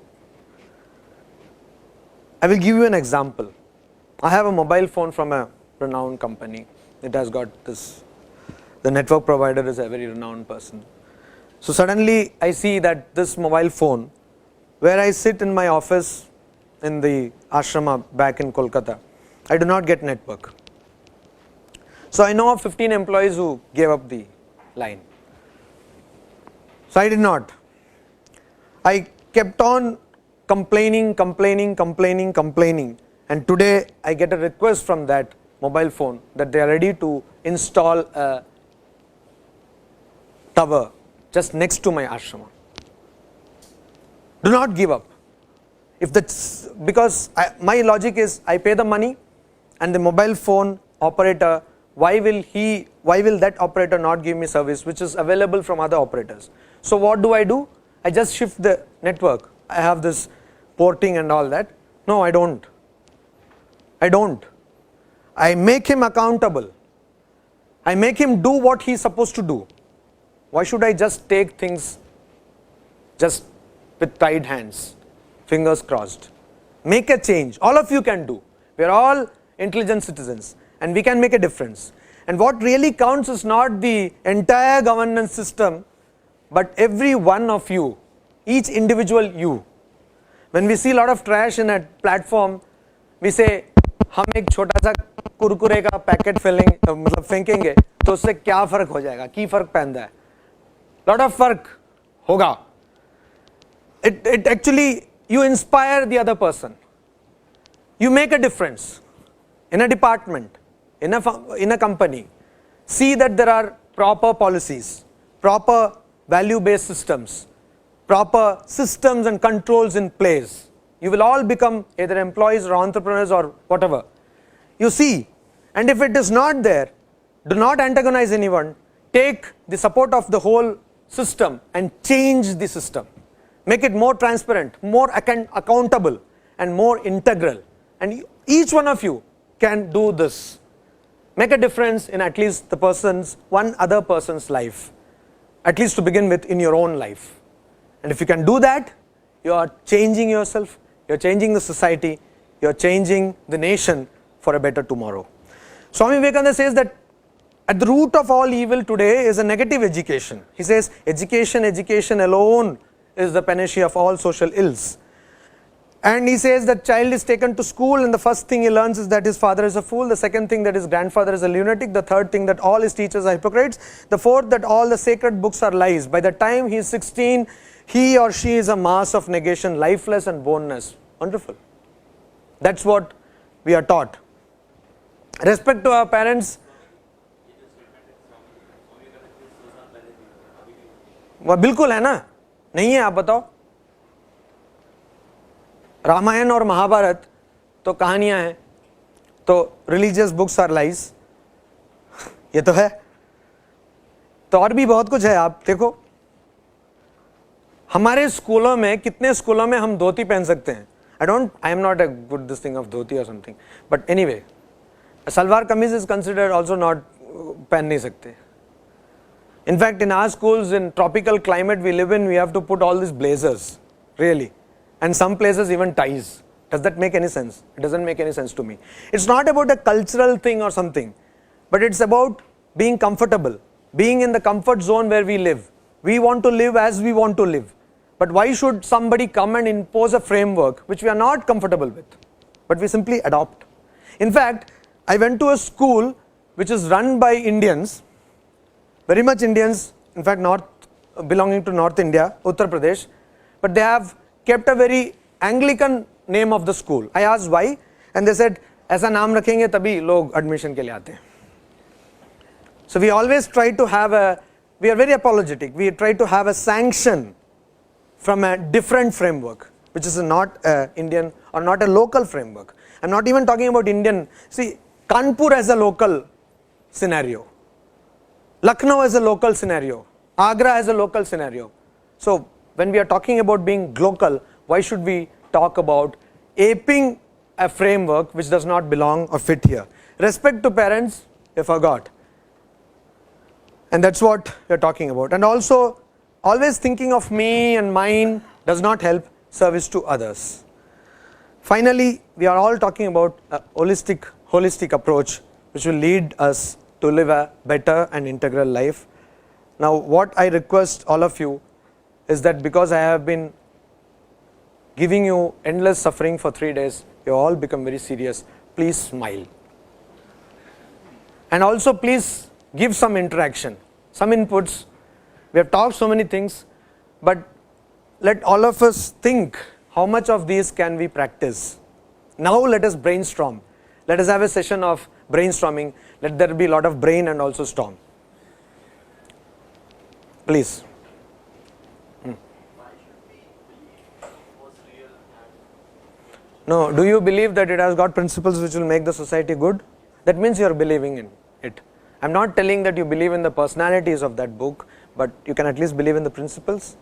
Speaker 1: I will give you an example. I have a mobile phone from a renowned company. It has got this, the network provider is a very renowned person. So suddenly I see that this mobile phone, where I sit in my office in the ashrama back in Kolkata, I do not get network. So I know of 15 employees who gave up the line. So I did not. I kept on complaining, and today I get a request from that mobile phone that they are ready to install a tower just next to my ashrama. Do not give up. If that's because my logic is I pay the money and the mobile phone operator, why will that operator not give me service which is available from other operators? So what do? I just shift the network. I have this porting and all that. No, I don't. I make him accountable. I make him do what he's supposed to do. Why should I just take things just with tied hands, fingers crossed? Make a change. All of you can do. We are all intelligent citizens and we can make a difference. And what really counts is not the entire governance system, but every one of you, each individual you. When we see a lot of trash in a platform, we say, हम एक छोटा सा कुरकुरे का packet मतलब फेंकेंगे तो उससे क्या फर्क हो जाएगा, की फर्क पैंदा है, lot of फर्क होगा. It actually, you inspire the other person. You make a difference in a department, in a company. See that there are proper policies, proper value-based systems, proper systems and controls in place. You will all become either employees or entrepreneurs or whatever. You see, and if it is not there, do not antagonize anyone. Take the support of the whole system and change the system. Make it more transparent, more accountable and more integral. And each one of you can do this. Make a difference in at least one other person's life. At least to begin with, in your own life. And if you can do that, you are changing yourself, you are changing the society, you are changing the nation for a better tomorrow. Swami Vivekananda says that at the root of all evil today is a negative education. He says, education alone is the panacea of all social ills. And he says that child is taken to school and the first thing he learns is that his father is a fool, the second thing that his grandfather is a lunatic, the third thing that all his teachers are hypocrites, the fourth that all the sacred books are lies. By the time he is 16, he or she is a mass of negation, lifeless and boneless. Wonderful. That's what we are taught. Respect to our parents. वह बिल्कुल है ना, नहीं है? आप बताओ. रामायण और महाभारत तो कहानियां हैं, तो रिलीजियस बुक्स आर लाइज, ये तो है. तो और भी बहुत कुछ है. आप देखो हमारे स्कूलों में, कितने स्कूलों में हम धोती पहन सकते हैं. I am not a good this thing of dhoti और something, but anyway salwar kameez is considered also not, पहन नहीं सकते. In fact, in our schools, in tropical climate we live in, we have to put all these blazers, really. And some places even ties. Does that make any sense? It doesn't make any sense to me. It's not about a cultural thing or something, but it's about being comfortable, being in the comfort zone where we live. We want to live as we want to live. But why should somebody come and impose a framework which we are not comfortable with, but we simply adopt? In fact, I went to a school which is run by Indians, very much Indians, in fact belonging to North India, Uttar Pradesh, but they have kept a very Anglican name of the school. I asked why, and they said, ऐसा नाम रखेंगे तभी लोग admission के लिए आते हैं. So we always try to have we are very apologetic, we try to have a sanction from a different framework, which is not Indian or not a local framework. I'm not even talking about Indian. See, Kanpur as a local scenario. Lucknow as a local scenario, Agra as a local scenario. So when we are talking about being local, why should we talk about aping a framework which does not belong or fit here? Respect to parents, they forgot. And that's what we are talking about. And also, always thinking of me and mine does not help service to others. Finally, we are all talking about a holistic approach which will lead us to live a better and integral life. Now, what I request all of you is that because I have been giving you endless suffering for 3 days, you all become very serious. Please smile. And also please give some interaction, some inputs. We have talked so many things, but let all of us think how much of these can we practice. Now let us brainstorm. Let us have a session of brainstorming. Let there be a lot of brain and also storm. Please. No, do you believe that it has got principles which will make the society good? that means you are believing in it. I am not telling that you believe in the personalities of that book, but you can at least believe in the principles.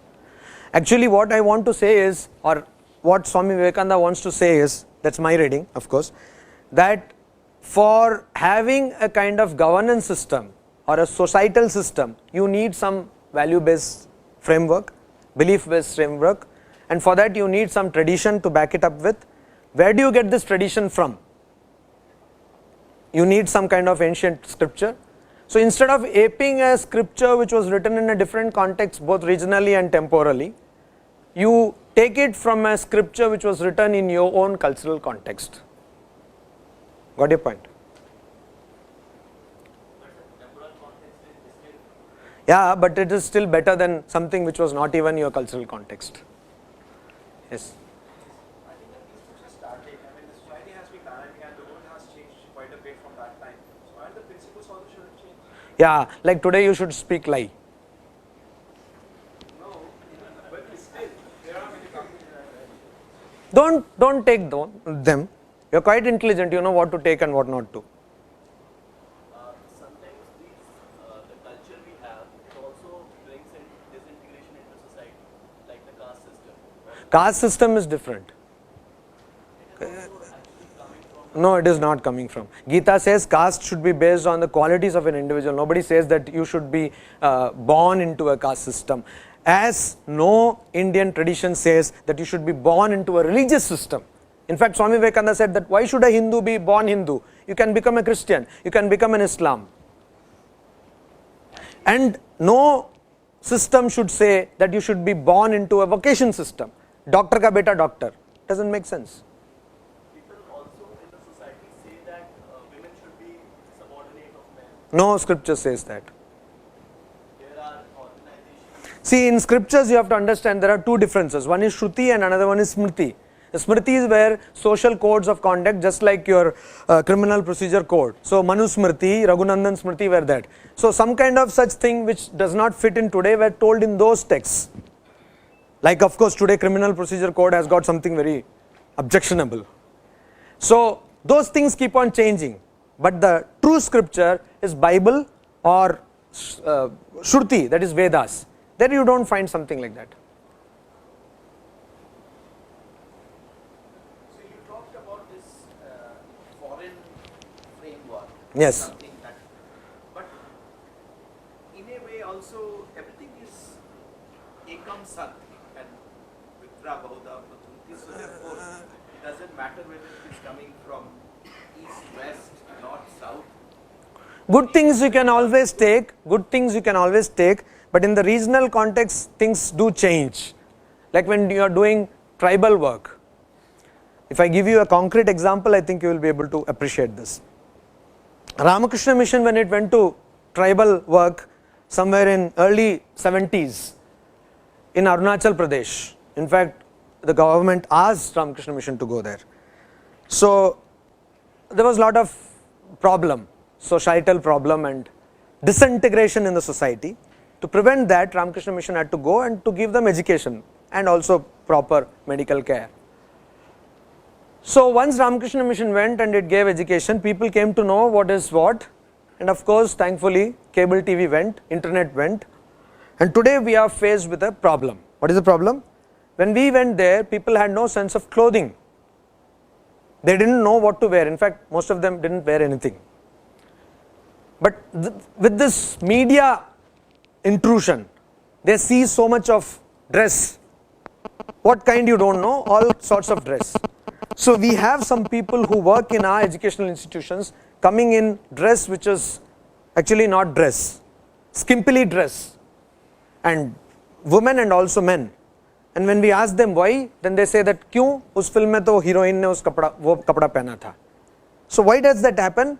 Speaker 1: Actually what I want to say is, or what Swami Vivekananda wants to say is, that's my reading of course, that for having a kind of governance system or a societal system, you need some value based framework, belief based framework, and for that you need some tradition to back it up with. Where do you get this tradition from? You need some kind of ancient scripture. So instead of aping a scripture which was written in a different context both regionally and temporally, you take it from a scripture which was written in your own cultural context. Got your point? Yeah, but it is still better than something which was not even your cultural context. Yes.
Speaker 3: I think that these books are static. I mean, the society has been dynamic and the world has changed quite a bit from that time. So, and the principles also shouldn't change.
Speaker 1: Yeah, like today you should speak lie.
Speaker 3: No, but still, there are many companies.
Speaker 1: Don't take them. You are quite intelligent, you know what to take and what not to.
Speaker 4: Sometimes the culture we have, it also brings in disintegration into society, like the caste system.
Speaker 1: Caste system is different. No, it is not coming from. Gita says caste should be based on the qualities of an individual. Nobody says that you should be born into a caste system. As no Indian tradition says that you should be born into a religious system. In fact, Swami Vivekananda said that why should a Hindu be born Hindu? You can become a Christian, you can become an Islam. And no system should say that you should be born into a vocation system. Doctor ka beta doctor. Doesn't make sense.
Speaker 4: People also in the society say that women should be subordinate of men.
Speaker 1: No scripture says that.
Speaker 4: There are organizations.
Speaker 1: See, in scriptures you have to understand there are two differences. One is Shruti and another one is Smriti. The Smriti is where social codes of conduct, just like your criminal procedure code. So Manu Smriti, Raghunandan Smriti were that. So some kind of such thing which does not fit in today were told in those texts. Like of course today criminal procedure code has got something very objectionable. So those things keep on changing. But the true scripture is Bible or Shruti, that is Vedas. There you don't find something like that.
Speaker 3: So, you talked about this foreign framework.
Speaker 1: Yes.
Speaker 3: Something that, but in a way also everything is ekam sat and vitra bahuda pratunti. So therefore it doesn't matter whether it is coming from east, west, north, south.
Speaker 1: Good things you can always take, but in the regional context things do change. Like when you are doing tribal work. If I give you a concrete example, I think you will be able to appreciate this. Ramakrishna Mission, when it went to tribal work somewhere in early 70s in Arunachal Pradesh. In fact, the government asked Ramakrishna Mission to go there. So there was a lot of problem, societal problem and disintegration in the society. To prevent that, Ramakrishna Mission had to go and to give them education and also proper medical care. So once Ramakrishna Mission went and it gave education, people came to know what is what, and of course thankfully cable TV went, internet went, and today we are faced with a problem. What is the problem? When we went there, people had no sense of clothing. They didn't know what to wear. In fact, most of them didn't wear anything. But with this media intrusion, they see so much of dress. What kind you don't know, all sorts of dress. So we have some people who work in our educational institutions coming in dress which is actually not dress, skimpily dress, and women and also men. And when we ask them why, then they say that क्यों उस film में तो heroine ने वो कपड़ा पहना था. So why does that happen?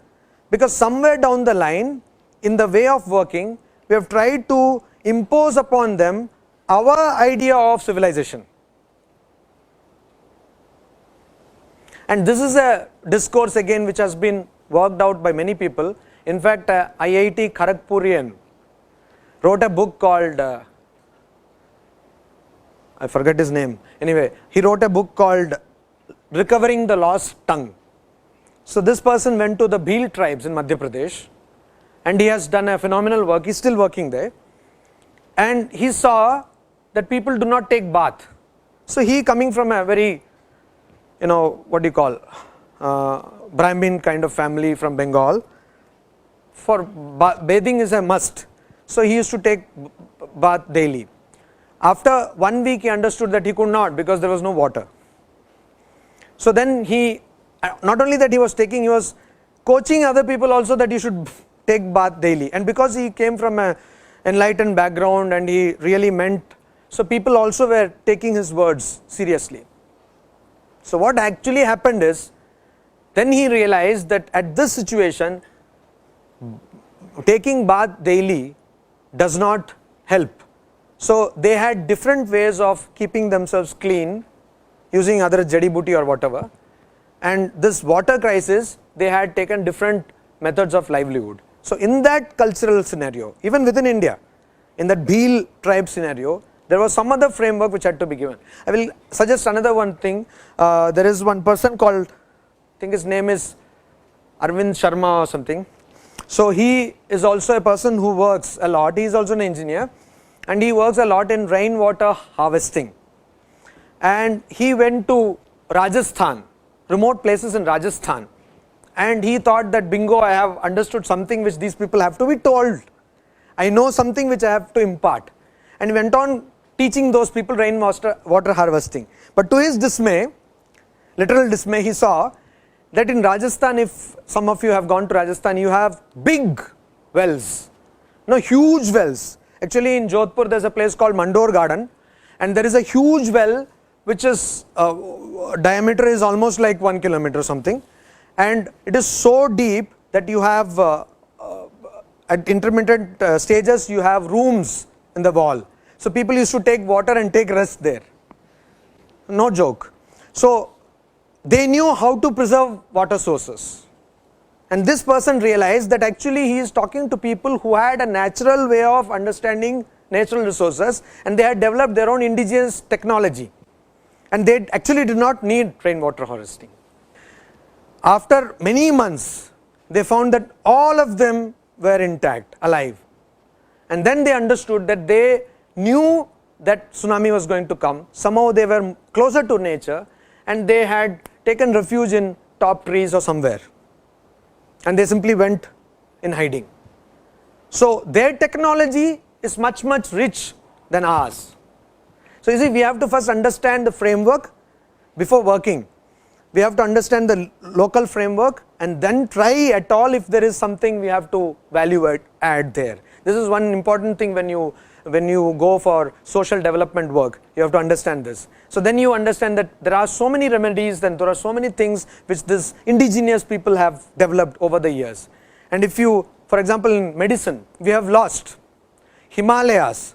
Speaker 1: Because somewhere down the line, in the way of working, we have tried to impose upon them our idea of civilization. And this is a discourse again which has been worked out by many people. In fact, IIT Kharagpurian wrote a book called, I forget his name. Anyway, he wrote a book called Recovering the Lost Tongue. So this person went to the Bhil tribes in Madhya Pradesh, and he has done a phenomenal work. He's still working there, and he saw that people do not take bath. So he, coming from a very, what do you call, Brahmin kind of family from Bengal, for bathing is a must. So he used to take bath daily. After 1 week he understood that he could not, because there was no water. So then he, not only that he was coaching other people also that you should take bath daily. And because he came from an enlightened background and he really meant, so people also were taking his words seriously. So what actually happened is, then he realized that at this situation, taking bath daily does not help. So they had different ways of keeping themselves clean using other jadi booty or whatever. And this water crisis, they had taken different methods of livelihood. So in that cultural scenario, even within India, in that Bhil tribe scenario, there was some other framework which had to be given. I will suggest another one thing. There is one person called, I think his name is Arvind Sharma or something. So he is also a person who works a lot. He is also an engineer, and he works a lot in rainwater harvesting. And he went to Rajasthan, remote places in Rajasthan, and he thought that bingo, I have understood something which these people have to be told. I know something which I have to impart. And he went on teaching those people rainwater harvesting. But to his dismay, literal dismay, he saw that in Rajasthan, if some of you have gone to Rajasthan, you have big wells, huge wells. Actually in Jodhpur there is a place called Mandor Garden, and there is a huge well which is diameter is almost like 1 kilometer or something, and it is so deep that you have at intermittent stages you have rooms in the wall. So people used to take water and take rest there. No joke. So they knew how to preserve water sources. And this person realized that actually he is talking to people who had a natural way of understanding natural resources, and they had developed their own indigenous technology. And they actually did not need rainwater harvesting. After many months, they found that all of them were intact, alive. And then they understood that they knew that tsunami was going to come. Somehow they were closer to nature, and they had taken refuge in top trees or somewhere. And they simply went in hiding. So their technology is much, much rich than ours. So you see, we have to first understand the framework before working. We have to understand the local framework and then try at all if there is something we have to value add there. This is one important thing when you go for social development work. You have to understand this. So then you understand that there are so many remedies and there are so many things which this indigenous people have developed over the years. And if you, for example, in medicine, we have lost Himalayas.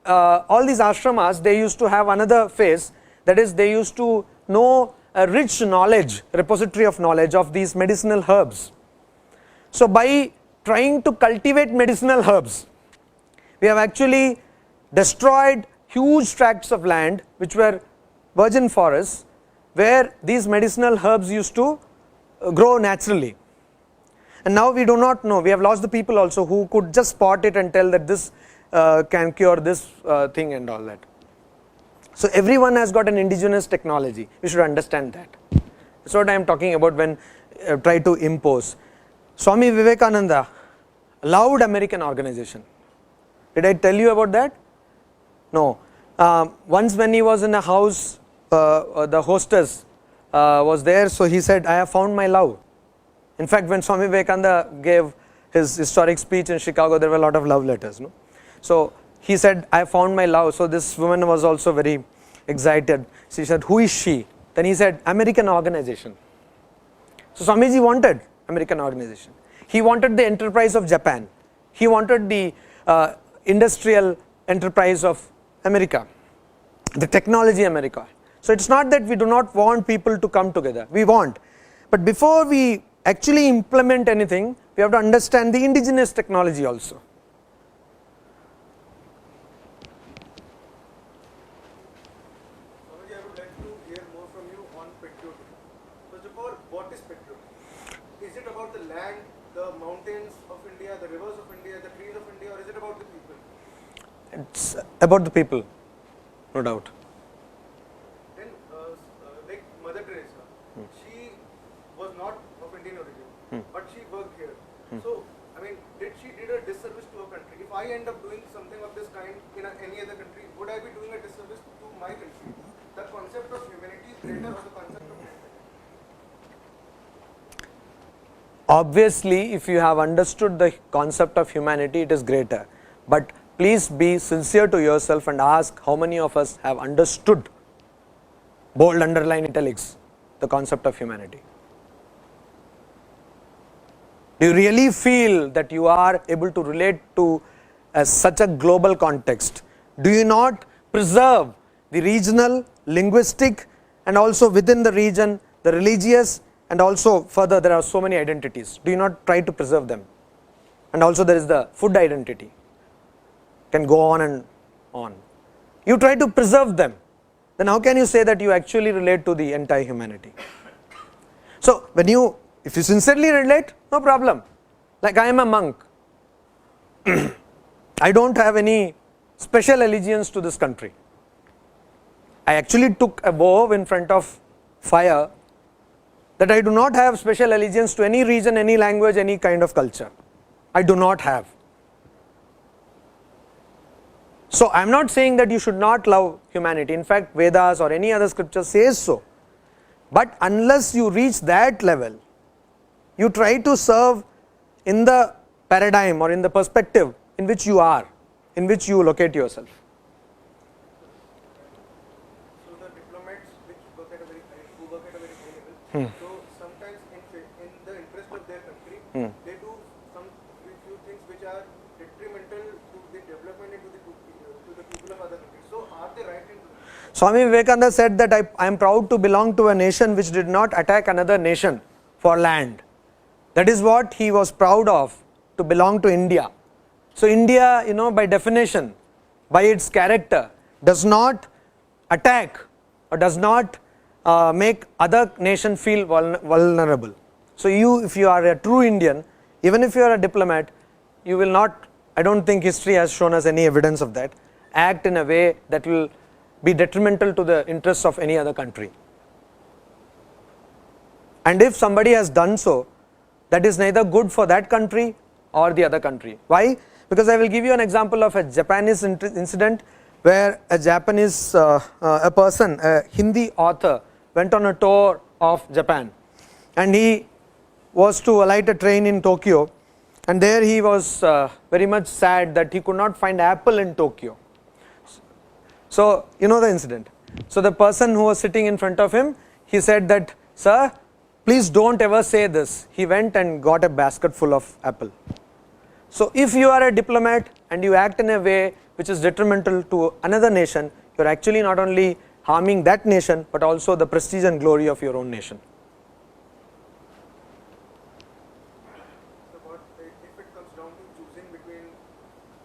Speaker 1: All these ashramas, they used to have another phase, that is, they used to know a rich knowledge, repository of knowledge of these medicinal herbs. So by trying to cultivate medicinal herbs, we have actually destroyed huge tracts of land which were virgin forests, where these medicinal herbs used to grow naturally. And now we do not know, we have lost the people also who could just spot it and tell that this can cure this thing and all that. So everyone has got an indigenous technology. We should understand that. That's what I am talking about when try to impose. Swami Vivekananda loved American organization. Did I tell you about that? No. Once when he was in a house, the hostess was there, so he said, I have found my love. In fact, when Swami Vivekananda gave his historic speech in Chicago, there were a lot of love letters. No? So he said, I found my love. So this woman was also very excited. She said, who is she? Then he said, American organization. So Swamiji wanted American organization. He wanted the enterprise of Japan. He wanted the industrial enterprise of America, the technology America. So it's not that we do not want people to come together. We want. But before we actually implement anything, we have to understand the indigenous technology also.
Speaker 3: I would like to hear more from you on patriotism. First of all,
Speaker 5: what is spectrum? Is it about the land, the mountains of India, the rivers of India, the trees of India, or is it about the people?
Speaker 1: It's about the people, no doubt.
Speaker 5: Then, like Mother Teresa, she was not of Indian origin, but she worked here. So, I mean, she did a disservice to her country? If I end up doing something of this kind in any other country, would I be doing a disservice to my country? The concept of humanity is greater, or the concept of humanity?
Speaker 1: Obviously, if you have understood the concept of humanity, it is greater. But please be sincere to yourself and ask how many of us have understood, bold underline italics, the concept of humanity. Do you really feel that you are able to relate to such a global context? Do you not preserve the regional, linguistic, and also within the region, the religious, and also further there are so many identities. Do you not try to preserve them? And also there is the food identity. Can go on and on. You try to preserve them. Then how can you say that you actually relate to the entire humanity? So if you sincerely relate, no problem. Like I am a monk. I don't have any special allegiance to this country. I actually took a vow in front of fire that I do not have special allegiance to any region, any language, any kind of culture. I do not have. So I am not saying that you should not love humanity. In fact, Vedas or any other scripture says so. But unless you reach that level, you try to serve in the paradigm or in the perspective in which you are, in which you locate yourself.
Speaker 5: So the diplomats who work at a very high level, so sometimes in the interest of their country, they do some few things which are detrimental to the development and to the people of other countries. So are they right in doing that?
Speaker 1: Swami Vivekananda said that I am proud to belong to a nation which did not attack another nation for land. That is what he was proud of, to belong to India. So India, by definition, by its character, does not attack or does not make other nation feel vulnerable. So if you are a true Indian, even if you are a diplomat, you will not, I don't think history has shown us any evidence of that, act in a way that will be detrimental to the interests of any other country. And if somebody has done so, that is neither good for that country or the other country. Why? Because I will give you an example of a Japanese incident where a Japanese, a person, a Hindi author, went on a tour of Japan, and he was to alight a train in Tokyo, and there he was very much sad that he could not find apple in Tokyo. So you know the incident. So the person who was sitting in front of him, he said that, "Sir, please don't ever say this." He went and got a basket full of apple. So if you are a diplomat and you act in a way which is detrimental to another nation, you are actually not only harming that nation but also the prestige and glory of your own nation.
Speaker 5: So what if it comes down to choosing between,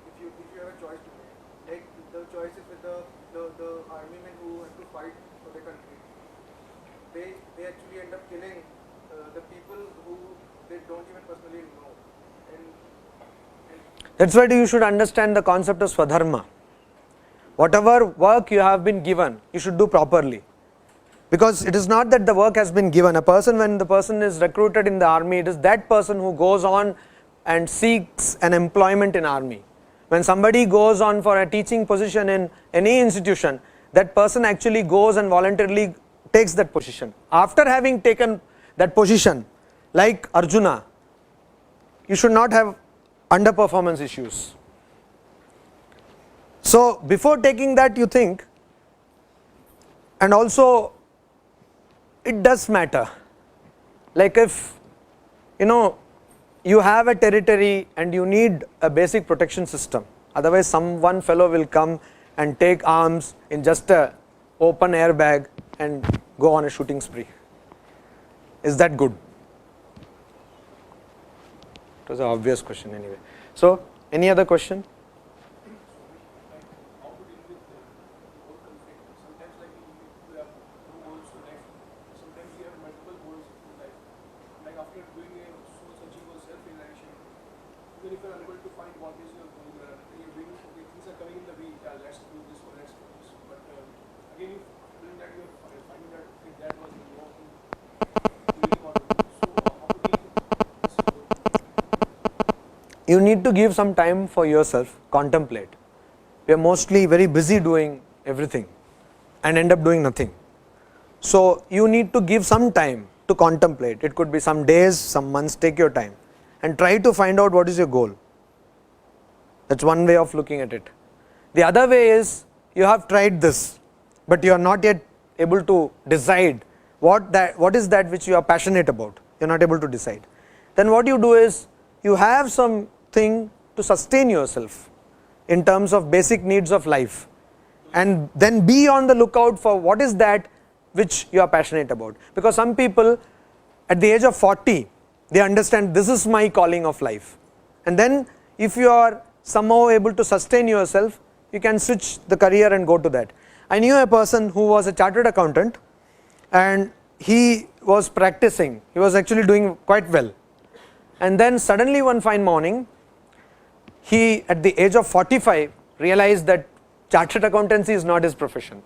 Speaker 5: if you have a choice to make, like the choice is with the army men who have to fight for their country, they actually end up killing the people who they don't even personally know.
Speaker 1: That's why you should understand the concept of Swadharma. Whatever work you have been given, you should do properly. Because it is not that the work has been given. When the person is recruited in the army, it is that person who goes on and seeks an employment in army. When somebody goes on for a teaching position in any institution, that person actually goes and voluntarily takes that position. After having taken that position, like Arjuna, you should not have underperformance issues. So before taking that, you think, and also it does matter. Like if you have a territory and you need a basic protection system, otherwise one fellow will come and take arms in just a open airbag and go on a shooting spree. Is that good? It was an obvious question anyway. So, any other question?
Speaker 6: How to deal with goal conflict? Sometimes you have two goals to life. Sometimes you have multiple goals in life. what is your goal? You're doing, okay, things are coming in the way, let's do this or let's do this. But again, if doing that, you're finding that okay, that was the wrong thing you really want to do. So how to take this goal?
Speaker 1: You need to give some time for yourself, contemplate. We are mostly very busy doing everything and end up doing nothing. So you need to give some time to contemplate. It could be some days, some months, take your time and try to find out what is your goal. That's one way of looking at it. The other way is you have tried this, but you are not yet able to decide what is that which you are passionate about. You are not able to decide. Then what you do is you have something to sustain yourself in terms of basic needs of life, and then be on the lookout for what is that which you are passionate about. Because some people at the age of 40, they understand this is my calling of life, and then if you are somehow able to sustain yourself, you can switch the career and go to that. I knew a person who was a chartered accountant, and he was practicing, he was actually doing quite well, and then suddenly one fine morning, he at the age of 45 realized that chartered accountancy is not his profession.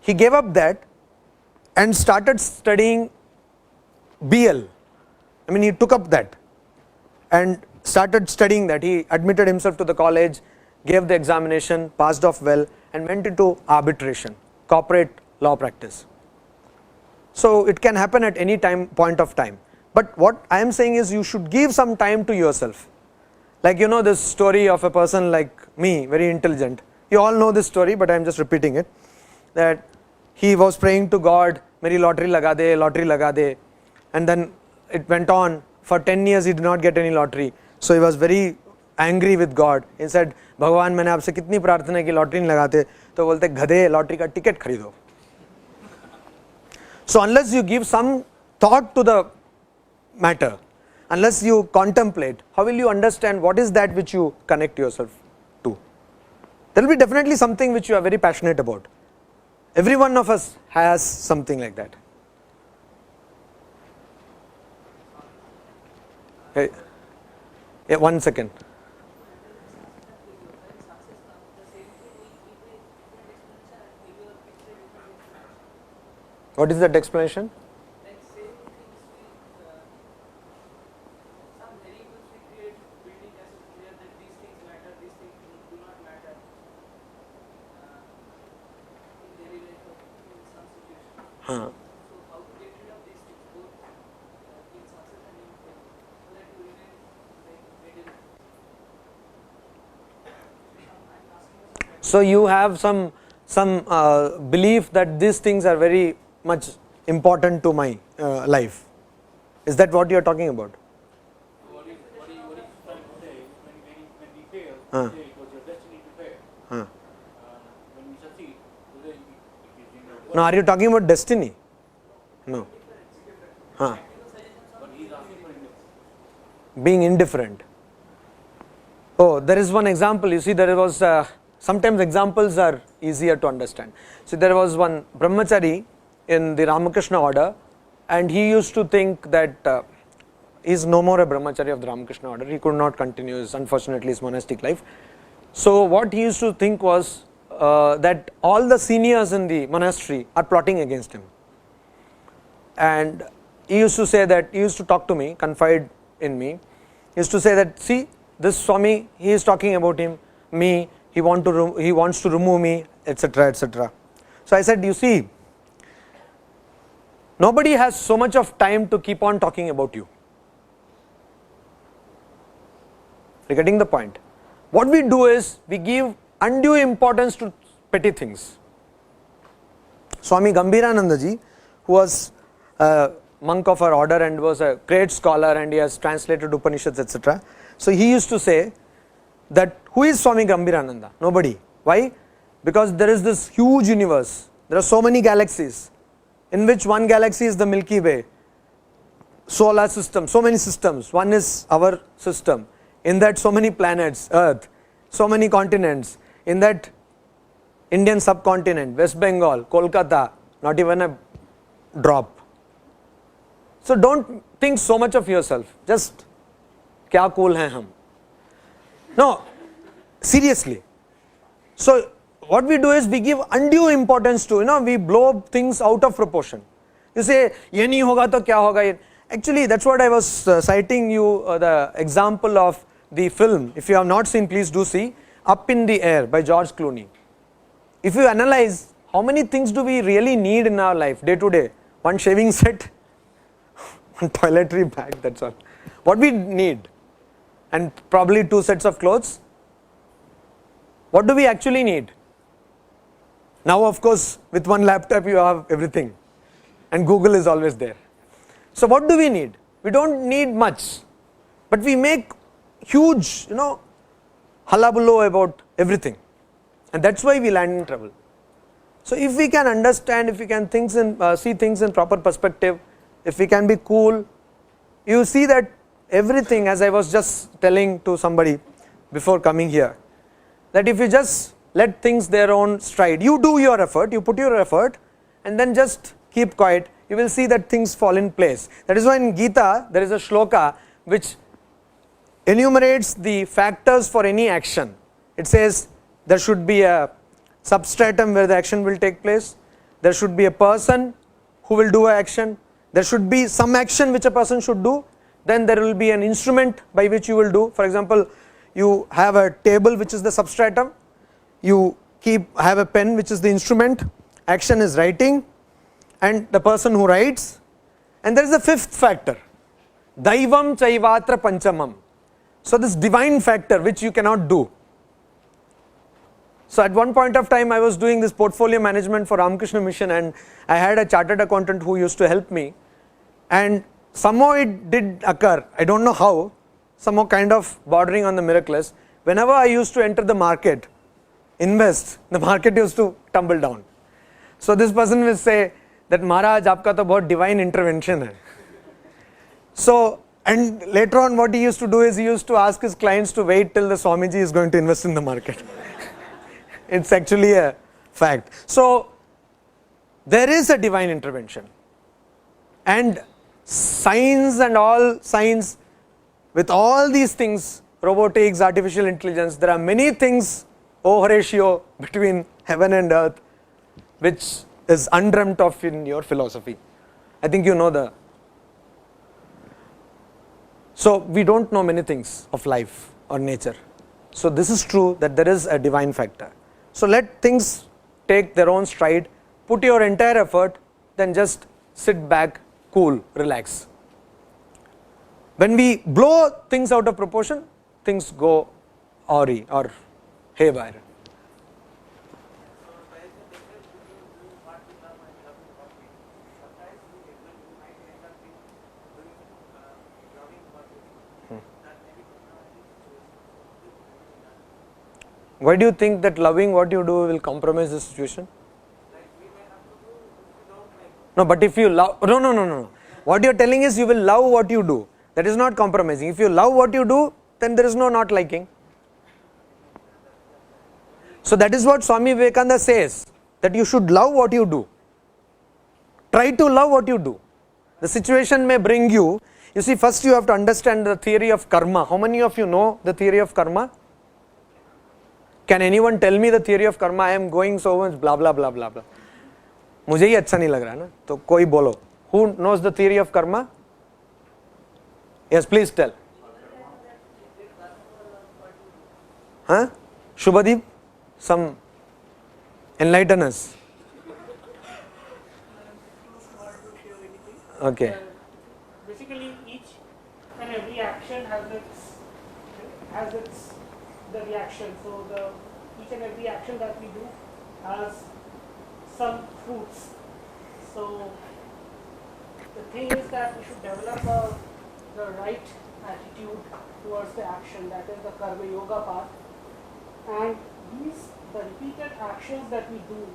Speaker 1: He gave up that and started studying BL. I mean, he took up that and started studying that. He admitted himself to the college, gave the examination, passed off well, and went into arbitration, corporate law practice. So it can happen at any point of time. But what I am saying is you should give some time to yourself. Like, you know this story of a person like me, very intelligent. You all know this story, but I am just repeating it. That he was praying to God, Meri lottery laga de, and then it went on. For 10 years he did not get any lottery. So he was very angry with God. He said, Bhagwan, मैंने आपसे कितनी प्रार्थना की lottery नहीं लगाते, तो बोलते गधे लॉटरी का टिकट खरीदो. So unless you give some thought to the matter, unless you contemplate, how will you understand what is that which you connect yourself to? There will be definitely something which you are very passionate about. Every one of us has something like that. Hey, yeah, 1 second. What is that explanation? Huh. So you have some belief that these things are very much important to my life. Is that what you are talking about?
Speaker 6: What he's trying to say is when we fail, say it was your destiny to fail. When we succeed, today it is in your
Speaker 1: No, are you talking about destiny? No.
Speaker 6: But he's asking for indifference.
Speaker 1: Being indifferent. Oh, there is one example. You see, there was sometimes examples are easier to understand. So there was one brahmachari in the Ramakrishna Order, and he used to think that he is no more a brahmachari of the Ramakrishna Order. He could not continue unfortunately his monastic life. So what he used to think was that all the seniors in the monastery are plotting against him. And he used to say that, he used to talk to me, confide in me. He used to say that, see, this Swami, he is talking about me, he wants to remove me, etc., etc. So I said, you see, nobody has so much of time to keep on talking about you. You're getting the point? What we do is, we give undue importance to petty things. Swami Gambhirananda ji, who was a monk of our order and was a great scholar, and he has translated Upanishads, etc. So he used to say that who is Swami Gambhirananda? Nobody. Why? Because there is this huge universe. There are so many galaxies, in which one galaxy is the Milky Way, solar system, so many systems. One is our system. In that, so many planets, Earth, so many continents. In that, Indian subcontinent, West Bengal, Kolkata, not even a drop. So don't think so much of yourself. Just, kya cool hai hum. No, seriously. So what we do is we give undue importance to, we blow things out of proportion. You say, ye nahi hoga to kya hoga? Actually, that's what I was citing you the example of the film. If you have not seen, please do see, Up in the Air by George Clooney. If you analyze, how many things do we really need in our life, day to day? One shaving set, one toiletry bag, that's all. What we need? And probably 2 sets of clothes. What do we actually need? Now, of course, with one laptop you have everything, and Google is always there. So what do we need? We don't need much, but we make huge, hullabaloo about everything, and that's why we land in trouble. So if we can understand, if we can see things in proper perspective, if we can be cool, you see that everything, as I was just telling to somebody before coming here, that if you just let things their own stride, you do your effort, you put your effort, and then just keep quiet, you will see that things fall in place. That is why in Gita there is a shloka which enumerates the factors for any action. It says there should be a substratum where the action will take place, there should be a person who will do an action, there should be some action which a person should do, then there will be an instrument by which you will do. For example, you have a table which is the substratum, you have a pen which is the instrument, action is writing, and the person who writes, and there is a fifth factor, Daivam Chaivatra Panchamam. So this divine factor which you cannot do. So at one point of time I was doing this portfolio management for Ramakrishna Mission, and I had a chartered accountant who used to help me, and somehow it did occur, I don't know how, somehow kind of bordering on the miraculous. Whenever I used to enter the market, invest, the market used to tumble down. So this person will say that Maharaj, aapka to bahut divine intervention hai. So, and later on what he used to do is he used to ask his clients to wait till the Swamiji is going to invest in the market. It's actually a fact. So there is a divine intervention, and science and all science, with all these things, robotics, artificial intelligence, there are many things, Horatio, between heaven and earth, which is undreamt of in your philosophy. I think you know the. So we don't know many things of life or nature. So this is true that there is a divine factor. So let things take their own stride, put your entire effort, then just sit back, cool, relax. When we blow things out of proportion, things go awry or haywire. Why do you think that loving what you do will compromise the situation? No, but if you love, no. What you are telling is you will love what you do. That is not compromising. If you love what you do, then there is no not liking. So that is what Swami Vivekananda says, that you should love what you do. Try to love what you do. The situation may bring you. You see, first you have to understand the theory of karma. How many of you know the theory of karma? Can anyone tell me the theory of karma? I am going so much blah blah blah blah blah. मुझे ही अच्छा नहीं लग रहा ना, तो कोई बोलो. Who knows the theory of karma? Yes, please tell. Huh? Shubhadeep, some enlighten us. Okay.
Speaker 7: Basically, each and every action has its the reaction. So each and every action that we do has some fruits. So the thing is that we should develop the right attitude towards the action, that is the karma yoga path. And the repeated actions that we do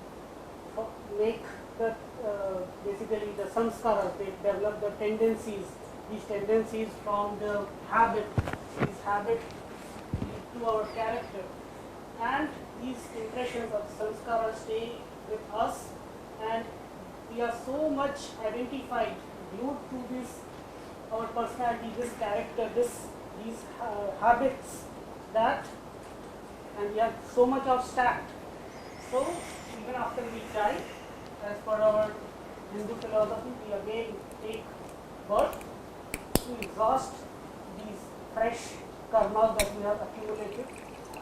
Speaker 7: make basically the samskaras, they develop the tendencies, these tendencies from the habit, these habits lead to our character, and these impressions of samskaras stay with us, and we are so much identified, glued to this, our personality, this character, these habits, that, and we have so much of stacked. So even after we die, as per our Hindu philosophy, we again take birth to exhaust these fresh karmas that we have accumulated,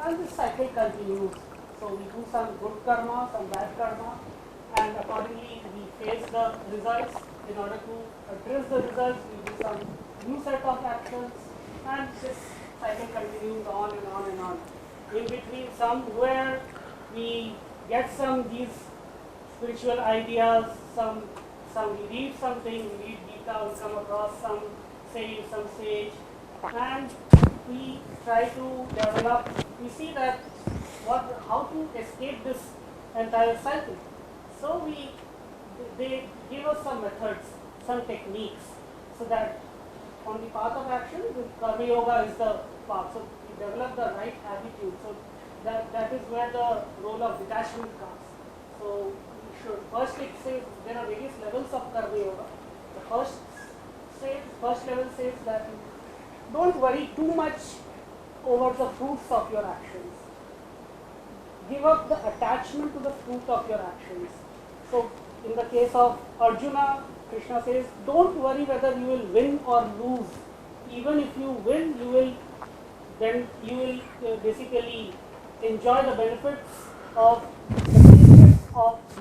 Speaker 7: and this cycle continues. So we do some good karma, some bad karma, and accordingly we face the results. In order to address the results, we do some new set of actions, and this cycle continues on and on and on. In between, somewhere we get some these spiritual ideas, we read something, we read Gita, we come across some sage, and we try to develop, we see that how to escape this entire cycle. So they give us some methods, some techniques, so that on the path of action, the Karma Yoga is the path. So we develop the right attitude. So that is where the role of detachment comes. So we should first, it says there are various levels of Karma Yoga. The first level says that don't worry too much over the fruits of your actions. Give up the attachment to the fruit of your actions. So in the case of Arjuna, Krishna says, don't worry whether you will win or lose. Even if you win, you will basically enjoy the benefits of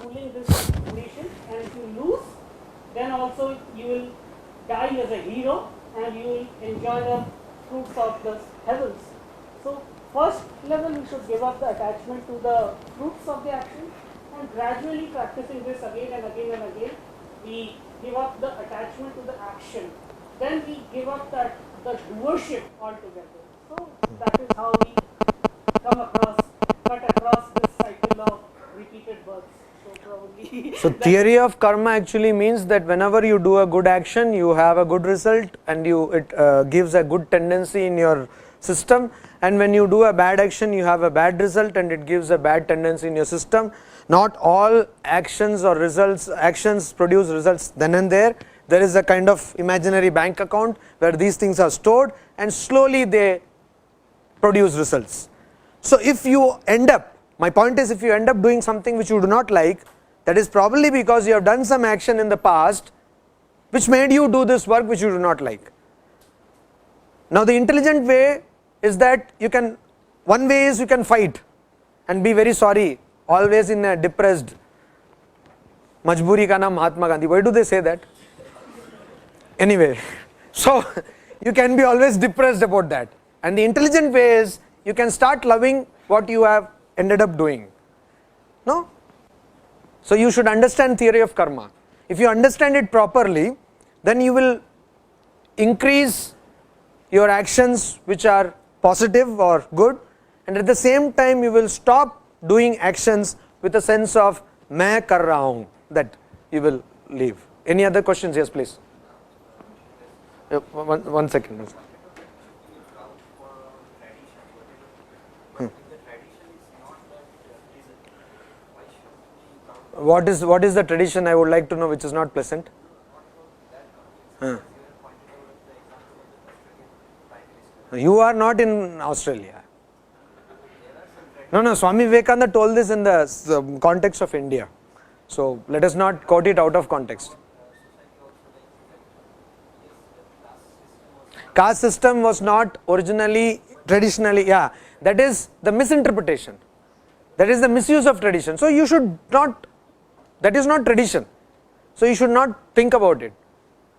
Speaker 7: ruling this nation. And if you lose, then also you will die as a hero and you will enjoy the fruits of the heavens. So first level, we should give up the attachment to the fruits of the action, and gradually practicing this again and again and again, we give up the attachment to the action. Then we give up the doership altogether. So that is how we cut across this cycle of repeated births. So probably.
Speaker 1: So theory of karma actually means that whenever you do a good action, you have a good result, and it gives a good tendency in your system. And when you do a bad action, you have a bad result, and it gives a bad tendency in your system. Not all actions produce results then and there. There is a kind of imaginary bank account where these things are stored, and slowly they produce results. So if you end up, my point is, if you end up doing something which you do not like, that is probably because you have done some action in the past which made you do this work which you do not like. Now the intelligent way is that one way is you can fight and be very sorry, always in a depressed, Majburi ka naam Mahatma Gandhi. Why do they say that? Anyway, so you can be always depressed about that. And the intelligent way is you can start loving what you have ended up doing. No? So you should understand theory of karma. If you understand it properly, then you will increase your actions which are positive or good, and at the same time you will stop doing actions with a sense of main kar raha hoon, that you will leave. Any other questions? Yes, please. One second. What is the tradition, I would like to know, which is not pleasant? You are not in Australia. No, Swami Vivekananda told this in the context of India. So let us not quote it out of context. Caste system was not originally, traditionally, that is the misinterpretation. That is the misuse of tradition. So you should not, that is not tradition. So you should not think about it.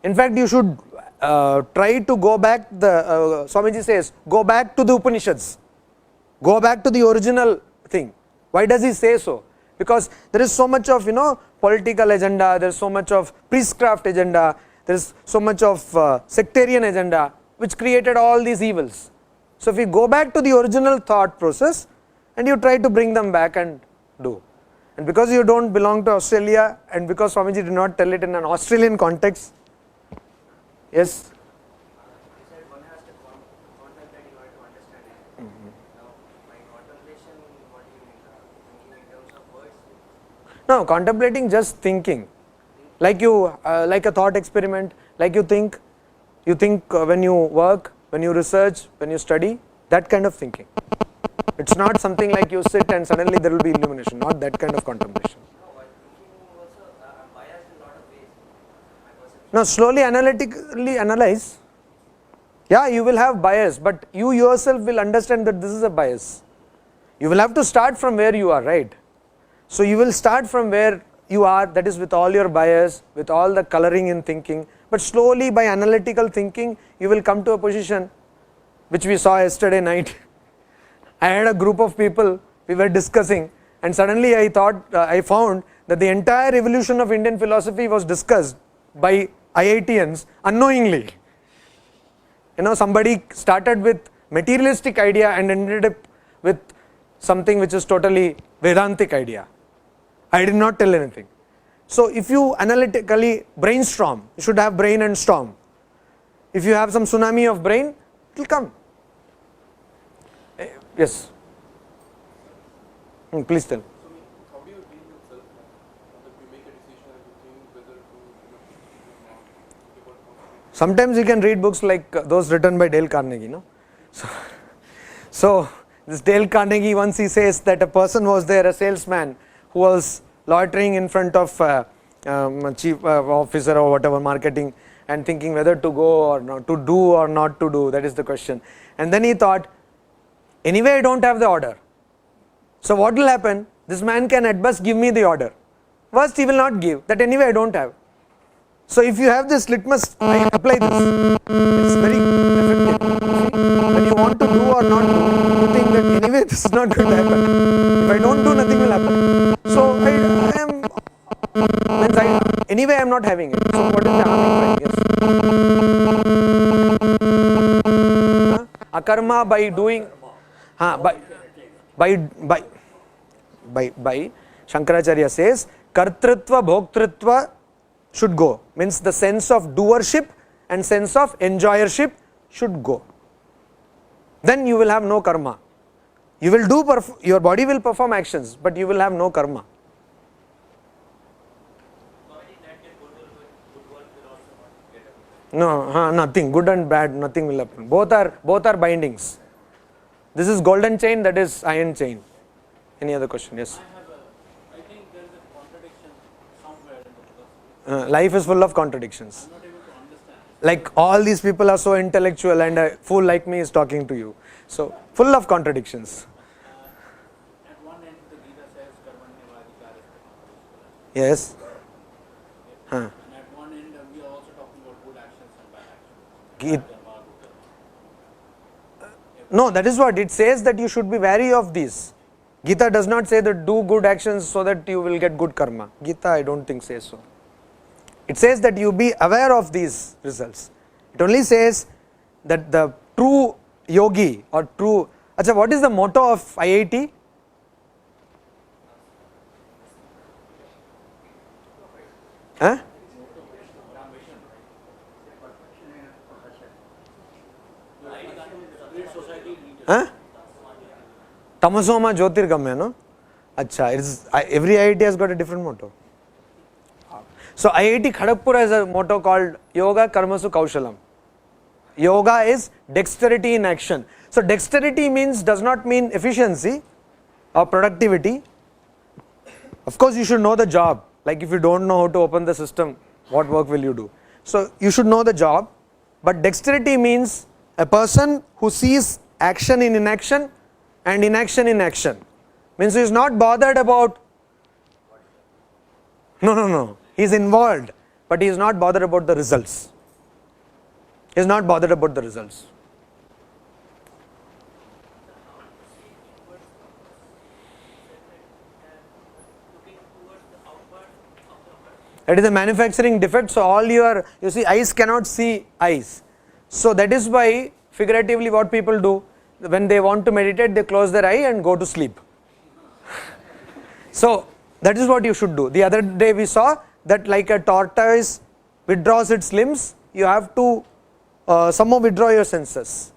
Speaker 1: In fact, you should try to go back, Swamiji says, go back to the Upanishads. Go back to the original thing. Why does he say so? Because there is so much of, political agenda, there is so much of priestcraft agenda, there is so much of sectarian agenda, which created all these evils. So if you go back to the original thought process, and you try to bring them back and do. And because you don't belong to Australia, and because Swamiji did not tell it in an Australian context, yes?
Speaker 4: You said one has to contemplate in order to understand it. Now, by contemplation, what do you mean? Thinking in terms of words?
Speaker 1: No, contemplating, just thinking. Like like a thought experiment, like you think when you work, when you research, when you study, That kind of thinking. It's not something like you sit and suddenly there will be illumination, not that kind of contemplation. No, slowly analytically analyze. Yeah, you will have bias, but you yourself will understand that this is a bias. You will have to start from where you are, right? So you will start from where you are, that is with all your bias, with all the coloring in thinking, but slowly by analytical thinking, you will come to a position which we saw yesterday night. I had a group of people, we were discussing, and suddenly I found that the entire evolution of Indian philosophy was discussed by IITians unknowingly. Somebody started with materialistic idea and ended up with something which is totally Vedantic idea. I did not tell anything. So if you analytically brainstorm, you should have brain and storm. If you have some tsunami of brain, it will come. Yes. Please tell.
Speaker 6: How do you deal with self-harm? That you make a decision and you think whether to
Speaker 1: Sometimes you can read books like those written by Dale Carnegie, So this Dale Carnegie, once he says that a person was there, a salesman, who was loitering in front of chief officer or whatever marketing and thinking whether to go or not, to do or not to do, that is the question. And then he thought, anyway I don't have the order. So what will happen? This man can at best give me the order. First he will not give, that anyway I don't have. So if you have this litmus, I apply this. It's very effective. When you want to do or not do, you think that anyway this is not going to happen. If I don't do, nothing will happen. So anyway I am not having it. So what is the harming by? Yes. Akarma by doing, by Shankaracharya says, Kartritva Bhoktritva should go. Means the sense of doership and sense of enjoyership should go. Then you will have no karma. You will your body will perform actions, but you will have no karma. No, nothing. Good and bad, nothing will happen. Both are bindings. This is golden chain, that is iron chain. Any other question? Yes.
Speaker 8: I think there is a contradiction somewhere in the philosophy.
Speaker 1: Life is full of contradictions.
Speaker 8: I'm not able to understand.
Speaker 1: Like all these people are so intellectual and a fool like me is talking to you. So full of contradictions.
Speaker 8: At one end the Gita says karmanyavadikara.
Speaker 1: Yes.
Speaker 8: And at one end we are also talking about good actions and bad actions.
Speaker 1: No, that is what it says, that you should be wary of these. Gita does not say that do good actions so that you will get good karma. Gita I don't think says so. It says that you be aware of these results. It only says that the true yogi or true... Achha, what is the motto of IIT? Huh? Huh? Tamasoma Jyotirgamya, no? Achha, every IIT has got a different motto. So IIT Kharagpur has a motto called Yoga Karmasu Kaushalam. Yoga is dexterity in action. So dexterity does not mean efficiency or productivity. Of course you should know the job. Like if you don't know how to open the system, what work will you do? So you should know the job. But dexterity means a person who sees action in inaction and inaction in action. Means he is not bothered about... No. He is involved, but he is not bothered about the results. He is not bothered about the results. That is a manufacturing defect. So you see, eyes cannot see eyes. So that is why figuratively what people do, when they want to meditate, they close their eye and go to sleep. So that is what you should do. The other day we saw that like a tortoise withdraws its limbs, you have to somehow withdraw your senses.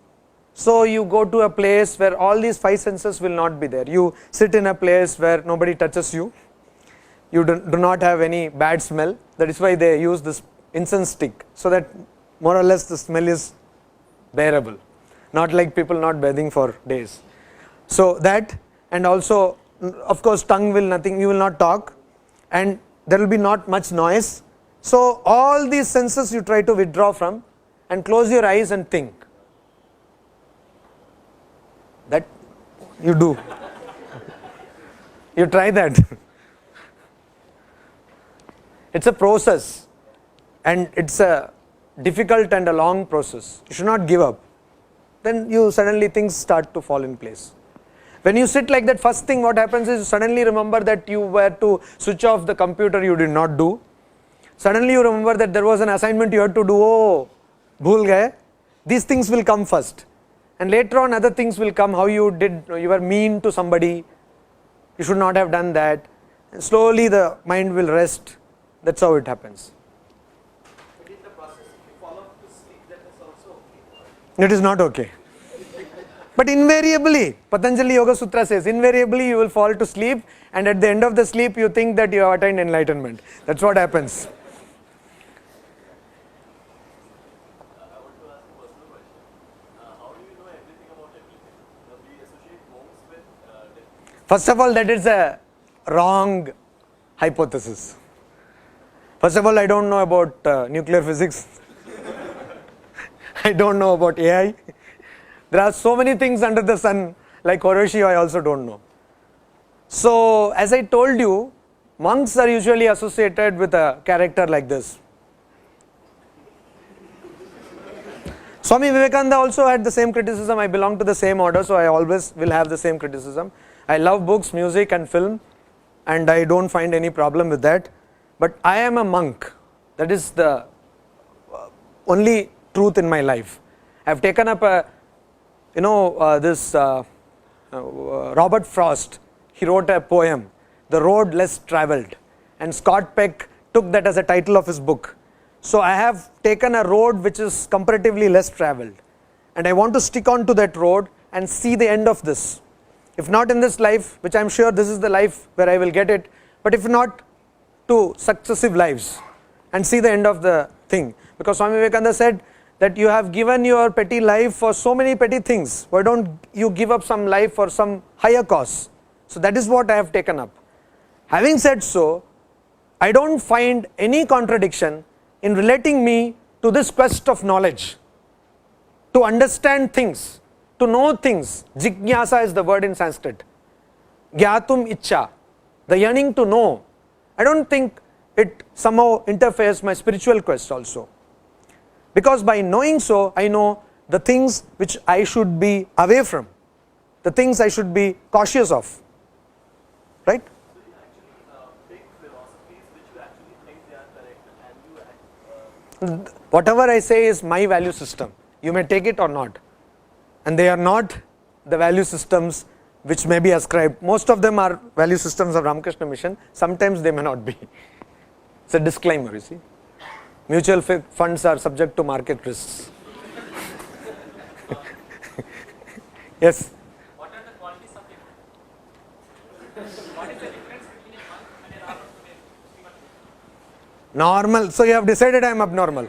Speaker 1: So you go to a place where all these five senses will not be there. You sit in a place where nobody touches you. You do not have any bad smell. That is why they use this incense stick, so that more or less the smell is bearable. not like people not bathing for days. So that, and also of course tongue will nothing, you will not talk, and there will be not much noise. So all these senses you try to withdraw from and close your eyes and think. That you do. You try that. It's a process, and it's a difficult and a long process. You should not give up. Then you suddenly things start to fall in place. When you sit like that, first thing what happens is you suddenly remember that you were to switch off the computer, you did not do. Suddenly you remember that there was an assignment you had to do. Oh, bhul gaye. These things will come first. And later on other things will come, how you were mean to somebody. You should not have done that. And slowly the mind will rest. That's how it happens.
Speaker 3: But in the process, if you fall off to sleep, that is also okay.
Speaker 1: It is not okay. But invariably, Patanjali Yoga Sutra says, invariably you will fall to sleep, and at the end of the sleep you think that you have attained enlightenment. That's what happens.
Speaker 9: I want to ask a personal question. How do you know everything about everything? Do you associate monks with
Speaker 1: First of all, that is a wrong hypothesis. First of all, I don't know about nuclear physics. I don't know about AI. There are so many things under the sun, like Horatio, I also don't know. So, as I told you, monks are usually associated with a character like this. Swami Vivekananda also had the same criticism. I belong to the same order, so I always will have the same criticism. I love books, music and film, and I don't find any problem with that. But I am a monk. That is the only truth in my life. I have taken up Robert Frost, he wrote a poem, The Road Less Travelled, and Scott Peck took that as a title of his book. So I have taken a road which is comparatively less travelled, and I want to stick on to that road and see the end of this. If not in this life, which I am sure this is the life where I will get it, but if not, to successive lives and see the end of the thing. Because Swami Vivekananda said that you have given your petty life for so many petty things. Why don't you give up some life for some higher cause? So that is what I have taken up. Having said so, I don't find any contradiction in relating me to this quest of knowledge, to understand things, to know things. Jignasa is the word in Sanskrit. Gyatum ichcha, the yearning to know. I don't think it somehow interferes my spiritual quest also. Because by knowing so, I know the things which I should be away from, the things I should be cautious of. Right?
Speaker 9: So you actually pick philosophies which you actually think they are correct, and you
Speaker 1: Whatever I say is my value system. You may take it or not. And they are not the value systems which may be ascribed. Most of them are value systems of Ramakrishna Mission. Sometimes they may not be. It's a disclaimer, you see. Mutual funds are subject to market risks. Yes?
Speaker 8: What are the qualities of a monk? What is the difference between a monk and a Ramakrishna?
Speaker 1: Normal. So you have decided I am abnormal.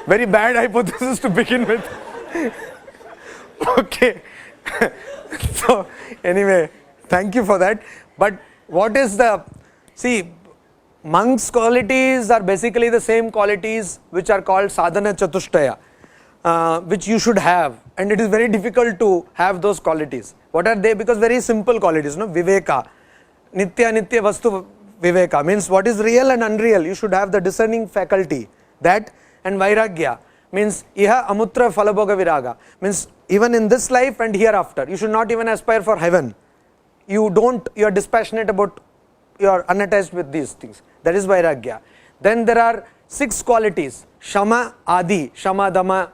Speaker 1: Very bad hypothesis to begin with. Okay. So anyway, thank you for that. But what is see, monks' qualities are basically the same qualities which are called sadhana chatushtaya, which you should have, and it is very difficult to have those qualities. What are they? Because very simple qualities, no? Viveka, nitya nitya vastu viveka, means what is real and unreal. You should have the discerning faculty. That, and vairagya means iha amutra phalabhoga viraga, means even in this life and hereafter. You should not even aspire for heaven. You are dispassionate about, you are unattached with these things. That is vairagya. Then there are 6 qualities: shama, adi, shama, dama,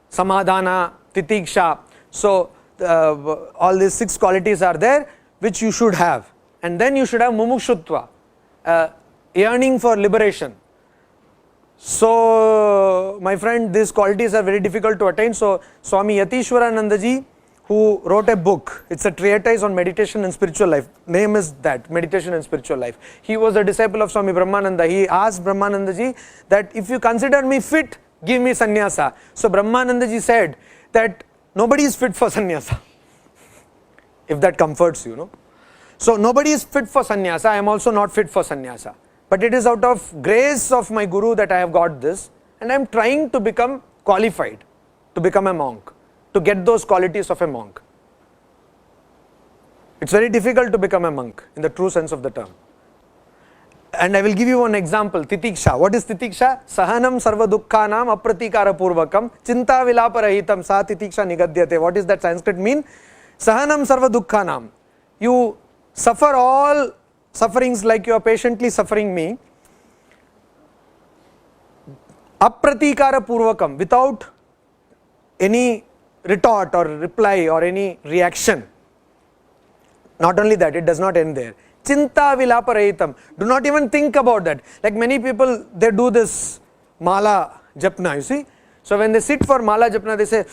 Speaker 1: samadhana, titiksha. So all these 6 qualities are there which you should have. And then you should have mumukshutva, yearning for liberation. So my friend, these qualities are very difficult to attain. So Swami Yatishwarananda ji who wrote a book. It's a treatise on meditation and spiritual life. Name is that, Meditation and Spiritual Life. He was a disciple of Swami Brahmananda. He asked Brahmananda ji that if you consider me fit, give me sannyasa. So Brahmananda ji said that nobody is fit for sannyasa. If that comforts you, no? So nobody is fit for sannyasa. I am also not fit for sannyasa. But it is out of grace of my Guru that I have got this, and I am trying to become qualified to become a monk, to get those qualities of a monk. It's very difficult to become a monk in the true sense of the term. And I will give you one example, titiksha. What is titiksha? Sahanam sarva dukkhanam apratikara purvakam chinta vilaparahitam sa titiksha nigadyate. What does that Sanskrit mean? Sahanam sarva dukkhanam. You suffer all sufferings like you are patiently suffering me. Apratikara purvakam, without any retort or reply or any reaction. Not only that, it does not end there. Chinta vilaparahitam. Do not even think about that. Like many people, they do this mala japna, you see. So when they sit for mala japna, they say,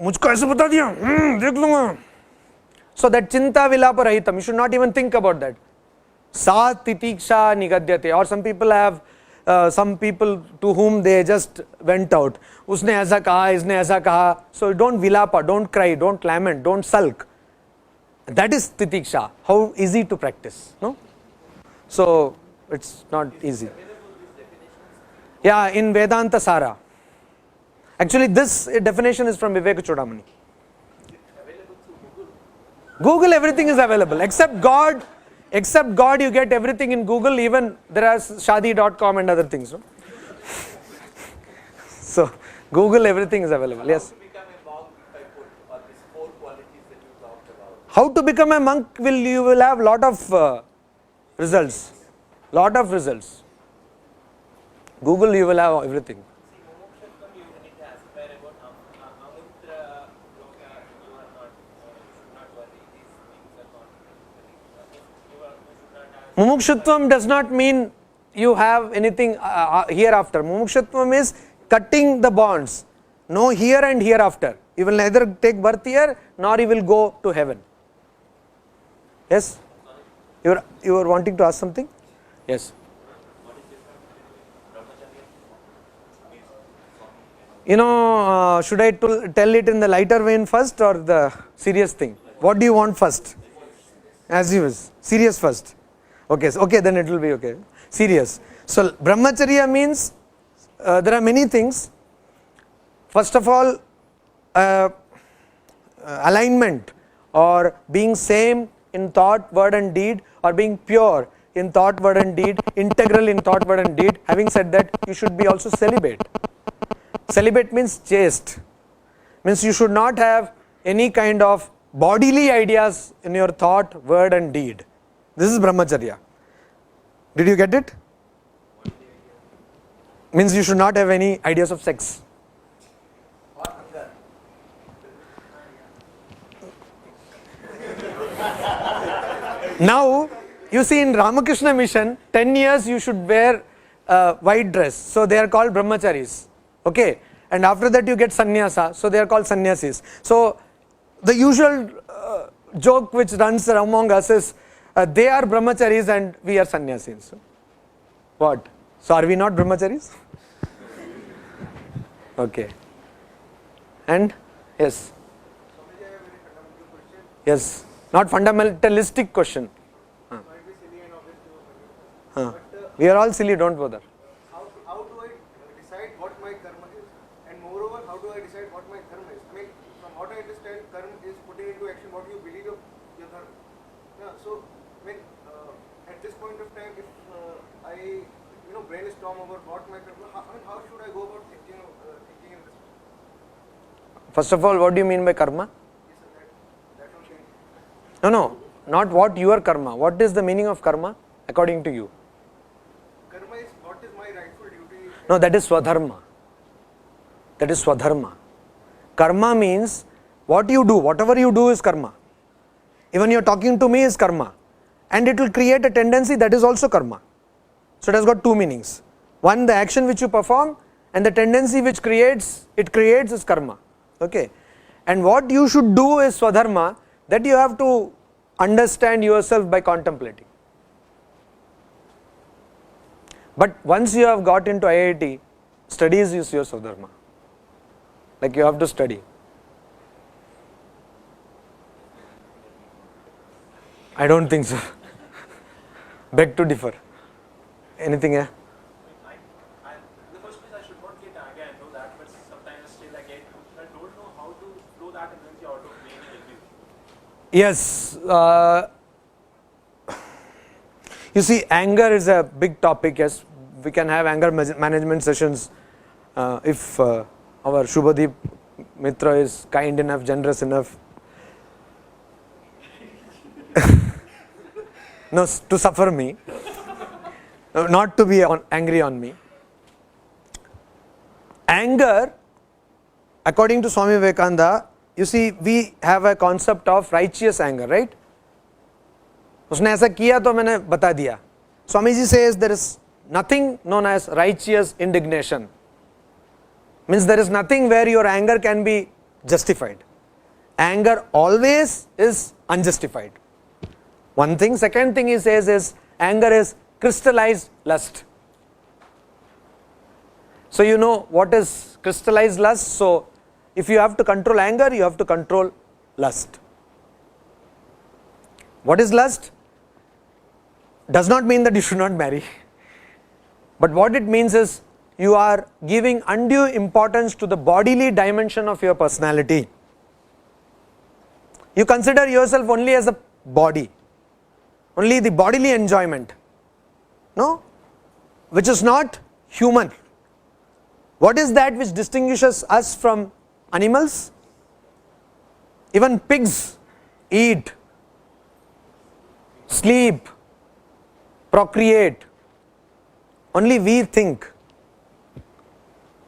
Speaker 1: Mujhko aise bata diya, dekh lunga. So that chinta vilaparahitam, you should not even think about that. Sa titiksha nigadyate. Or some people have, some people to whom they just went out. Usne aisa kaha, isne aisa kaha. So don't vilapa, don't cry, don't lament, don't sulk. That is titiksha. How easy to practice, no? So it's not easy. Yeah, in Vedanta Sara. Actually, this definition is from Vivek Chudamani. Google, everything is available except God. Except God, you get everything in Google. Even there are shadi.com and other things. No? So Google, everything is available. Yes. How to become a monk? You will have lot of results. Lot of results. Google, you will have everything. Mumukshutvam does not mean you have anything hereafter. Mumukshutvam is cutting the bonds. No here and hereafter. You will neither take birth here nor you will go to heaven. Yes? You were wanting to ask something? Yes. You know, should I tell it in the lighter vein first or the serious thing? What do you want first? As you wish. Serious first. Okay, so, okay, then it will be okay. Serious. So brahmacharya means there are many things. First of all, alignment or being same in thought, word and deed, or being pure in thought, word and deed, integral in thought, word and deed. Having said that, you should be also celibate. Celibate means chaste. Means you should not have any kind of bodily ideas in your thought, word and deed. This is brahmacharya. Did you get it? Means you should not have any ideas of sex. Now, you see in Ramakrishna mission, 10 years you should wear white dress. So they are called brahmacharis. Okay. And after that you get sannyasa. So they are called sannyasis. So the usual joke which runs among us is they are brahmacharis and we are sannyasis. What? So are we not brahmacharis? Okay. And yes. Yes. Not fundamentalistic question. We are all silly, don't bother.
Speaker 5: How do I decide what my karma is? And moreover, how do I decide what my dharma is? I mean, from what I understand, karma is putting into action what you believe of your dharma. Yeah, so, I mean, at this point of time, if I, brainstorm over what my karma, how should I go about thinking in this?
Speaker 1: First of all, what do you mean by karma? No, not what your karma. What is the meaning of karma according to you?
Speaker 5: Karma is what is my rightful duty.
Speaker 1: No, that is swadharma. That is swadharma. Karma means what you do, whatever you do is karma. Even you're talking to me is karma. And it will create a tendency that is also karma. So it has got two meanings. One, the action which you perform, and the tendency which it creates is karma. Okay. And what you should do is Swadharma, that you have to understand yourself by contemplating. But once you have got into IIT, studies is your Swadharma. Like you have to study. I don't think so. Beg to differ. Anything?
Speaker 6: In the first place, I should not get angry, I know that, but sometimes still I don't know how to flow that energy out of being angry.
Speaker 1: Yes. You see, anger is a big topic. Yes, we can have anger management sessions if our Shubhadeep Mitra is kind enough, generous enough. No, to suffer me, not to be angry on me. Anger, according to Swami Vivekananda, you see, we have a concept of righteous anger, right? उसने ऐसा किया तो मैंने बता दिया. Swamiji says there is nothing known as righteous indignation. Means there is nothing where your anger can be justified. Anger always is unjustified. One thing. Second thing he says is anger is crystallized lust. So you know what is crystallized lust. So if you have to control anger, you have to control lust. What is lust? Does not mean that you should not marry. But what it means is you are giving undue importance to the bodily dimension of your personality. You consider yourself only as a body, only the bodily enjoyment, no, which is not human. What is that which distinguishes us from animals? Even pigs eat, sleep, procreate. Only we think.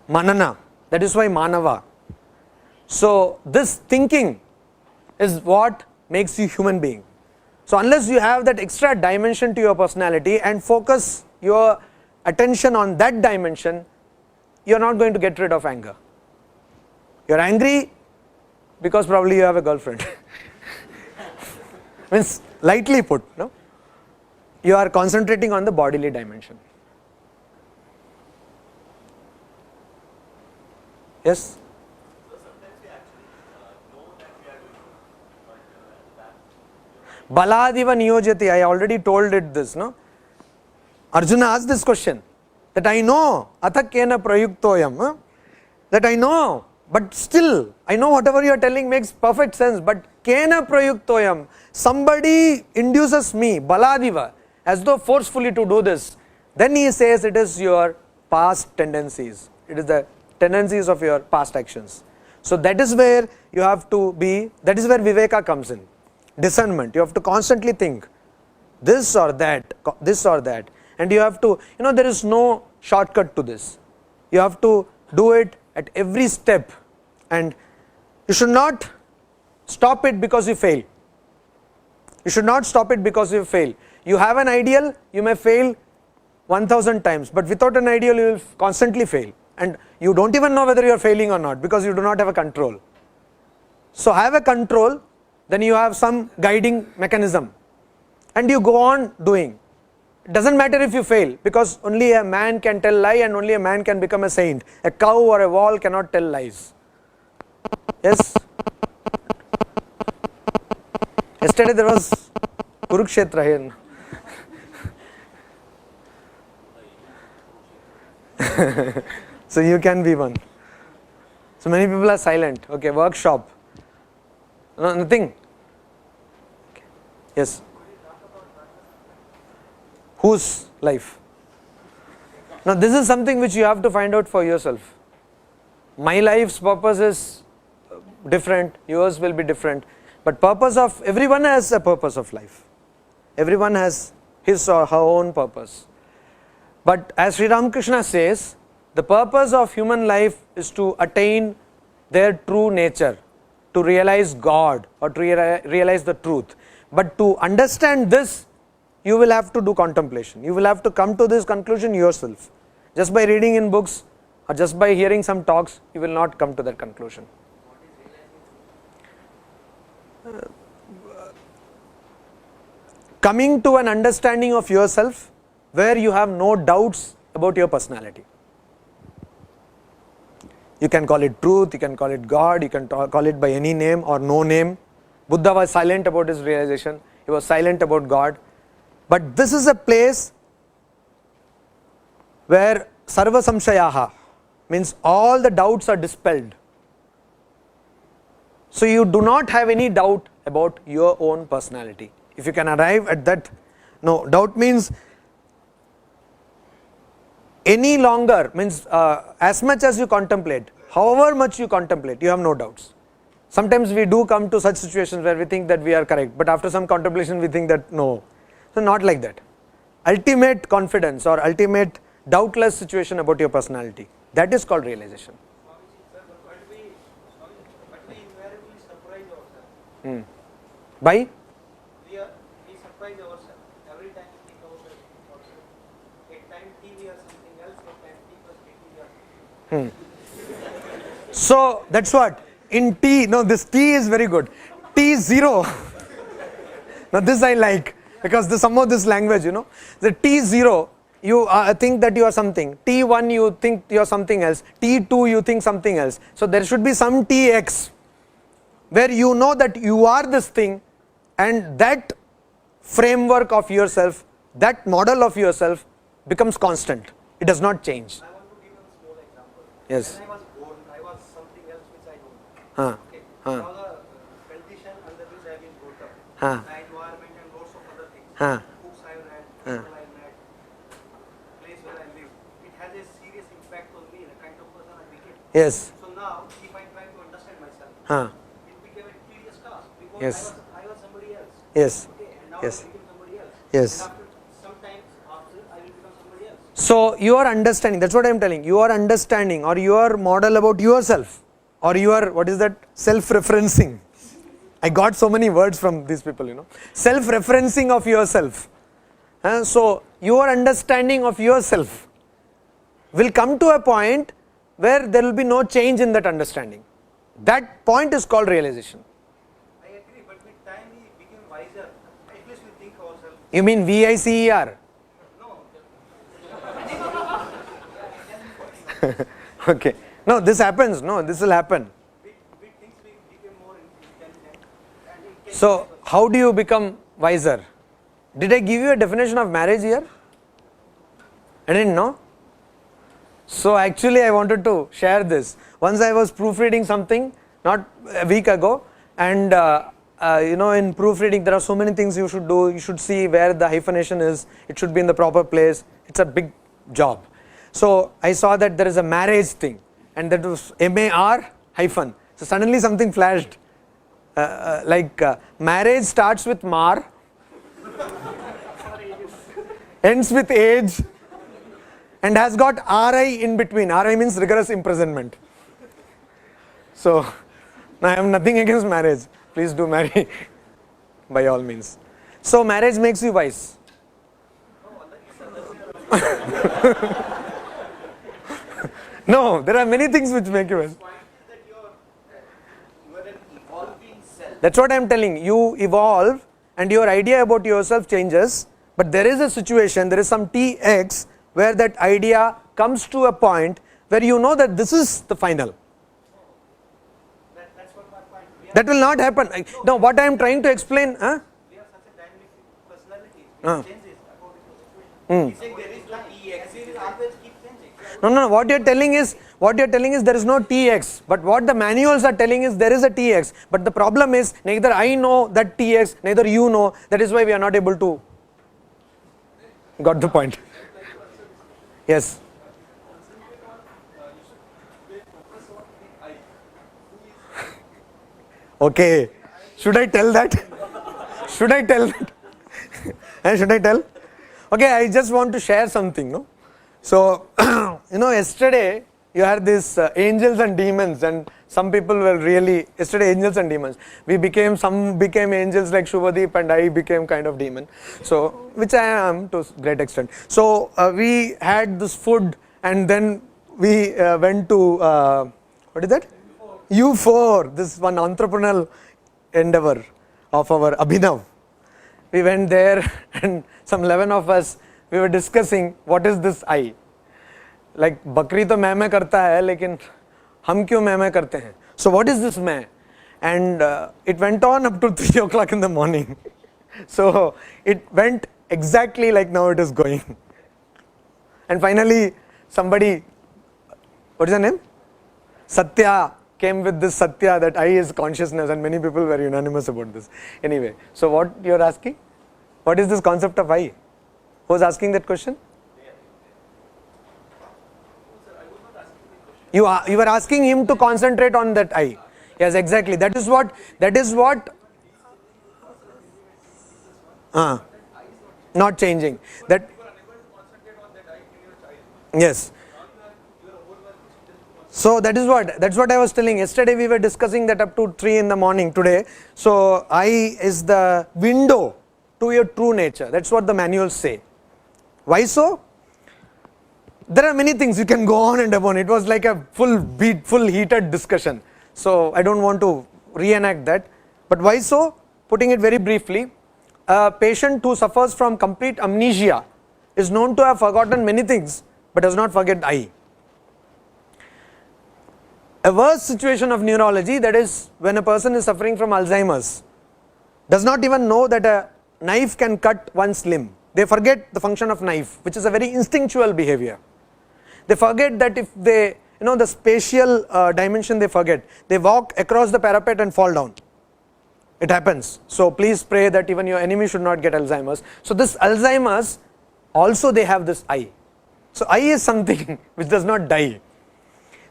Speaker 1: Manana, that is why Manava. So this thinking is what makes you human being. So unless you have that extra dimension to your personality and focus your attention on that dimension, you are not going to get rid of anger. You are angry because probably you have a girlfriend. Means lightly put, no? You are concentrating on the bodily dimension. Yes?
Speaker 9: So sometimes we actually know that we are doing it, but
Speaker 1: Baladiva niyojati, I already told it this, no? Arjuna asked this question, that I know, atha kena prayuktoyam, that I know, but still, I know whatever you are telling makes perfect sense, but kena prayuktoyam, somebody induces me, baladiva, as though forcefully to do this, then he says it is your past tendencies, it is the tendencies of your past actions. So that is where you have to be, that is where Viveka comes in, discernment. You have to constantly think this or that, and you have to, there is no shortcut to this. You have to do it at every step, and you should not stop it because you fail. You should not stop it because you fail. You have an ideal, you may fail 1000 times, but without an ideal you will constantly fail. And you don't even know whether you are failing or not because you do not have a control. So have a control, then you have some guiding mechanism and you go on doing. It doesn't matter if you fail because only a man can tell lie and only a man can become a saint. A cow or a wall cannot tell lies. Yes? Yesterday there was Kurukshetra here. So you can be one. So many people are silent. Okay, workshop. No, nothing. Okay. Yes. Whose life? Now this is something which you have to find out for yourself. My life's purpose is different, yours will be different. But purpose of, everyone has a purpose of life. Everyone has his or her own purpose. But as Sri Ramakrishna says, the purpose of human life is to attain their true nature, to realize God or to realize the truth. But to understand this, you will have to do contemplation. You will have to come to this conclusion yourself. Just by reading in books or just by hearing some talks, you will not come to that conclusion. coming to an understanding of yourself where you have no doubts about your personality. You can call it truth, you can call it God, you can call it by any name or no name. Buddha was silent about his realization, he was silent about God. But this is a place where sarva samshayaha, means all the doubts are dispelled. So you do not have any doubt about your own personality. If you can arrive at that, no, doubt means any longer, means as much as you contemplate, however much you contemplate, you have no doubts. Sometimes we do come to such situations where we think that we are correct, but after some contemplation we think that no. So not like that. Ultimate confidence or ultimate doubtless situation about your personality, that is called realization.
Speaker 6: But we invariably surprise ourselves.
Speaker 1: By?
Speaker 6: We surprise ourselves. Every time we think about ourselves. At time T we are something else, at time T plus T we are.
Speaker 1: So that's what in T, no, this T is very good. T0. Now this I like because somehow this language, the T0, you think that you are something. T1 you think you are something else. T2 you think something else. So there should be some Tx where you know that you are this thing, and that framework of yourself, that model of yourself becomes constant. It does not change.
Speaker 6: I want to give a small example.
Speaker 1: Yes.
Speaker 6: When I was born, I was something else which I don't know. Okay. Now the condition under which I have been brought up, my environment and lots of other things, books I have read, people I met, place where I live, it has a serious impact on me, the kind of person I became.
Speaker 1: Yes.
Speaker 6: So now, if I try to understand myself, it became a tedious task because
Speaker 1: Yes.
Speaker 6: I was somebody else.
Speaker 1: Yes.
Speaker 6: Okay, and now
Speaker 1: Yes.
Speaker 6: I became somebody else.
Speaker 1: Yes.
Speaker 6: And after sometimes after I will become somebody else.
Speaker 1: So your understanding, that's what I am telling, your understanding or your model about yourself or your, what is that, self-referencing. I got so many words from these people, self-referencing of yourself. So your understanding of yourself will come to a point where there will be no change in that understanding. That point is called realization.
Speaker 6: I agree, but with time we became wiser. At least we think ourselves.
Speaker 1: You mean VICER?
Speaker 6: No.
Speaker 1: Okay. No, this happens. No, this will happen.
Speaker 6: With things we became more intelligent. And it can
Speaker 1: So, how do you become wiser? Did I give you a definition of marriage here? I didn't know. So, actually I wanted to share this. Once I was proofreading something, not a week ago, and in proofreading there are so many things you should do. You should see where the hyphenation is. It should be in the proper place. It's a big job. So, I saw that there is a marriage thing, and that was MAR hyphen. So, suddenly something flashed. Marriage starts with Mar, ends with age, and has got RI in between. RI means rigorous imprisonment. So, I have nothing against marriage. Please do marry by all means. So, marriage makes you wise. No, there are many things which make you wise. That's what I am telling. You evolve and your idea about yourself changes, but there is a situation, there is some Tx where that idea comes to a point where you know that this is the final.
Speaker 6: That's what my point.
Speaker 1: That will not happen. Now, what I am trying to explain,
Speaker 6: We have such a dynamic personality. It changes according to the situation. He's saying there is no EX. It will always keep changing.
Speaker 1: No, what you are telling is there is no Tx, but what the manuals are telling is there is a Tx, but the problem is neither I know that Tx, neither you know. That is why we are not able to. Got the point? Yes. Okay. Should I tell that? Should I tell that? Should I tell? Okay, I just want to share something. No? So, yesterday you had these angels and demons, and some people were really, yesterday angels and demons. Some became angels like Shubhadeep, and I became kind of demon. So, which I am to a great extent. So, we had this food, and then we went to, what is that? U4, this one entrepreneurial endeavor. of our Abhinav. We went there and some 11 of us, we were discussing what is this I. Like बकरी तो मैं करता है लेकिन हम क्यों मैं करते हैं? So what is this मैं? And it went on up to 3 o'clock in the morning. So it went exactly like now it is going. And finally somebody, what is her name? Satya came with this Satya that I is consciousness, and many people were unanimous about this. Anyway, so what you are asking? What is this concept of I? Who was asking that question? You were asking him to concentrate on that I. Yes, exactly. That is what not changing. That yes. So that's what I was telling. Yesterday we were discussing that up to 3 in the morning today. So I is the window to your true nature. That's what the manuals say. Why so? There are many things you can go on and on. It was like a full heated discussion. So I don't want to reenact that. But why so? Putting it very briefly, a patient who suffers from complete amnesia is known to have forgotten many things but does not forget I. A worse situation of neurology, that is when a person is suffering from Alzheimer's, does not even know that a knife can cut one's limb. They forget the function of knife, which is a very instinctual behavior. They forget that if they, the spatial dimension they forget. They walk across the parapet and fall down. It happens. So please pray that even your enemy should not get Alzheimer's. So this Alzheimer's, also they have this I. So I is something which does not die.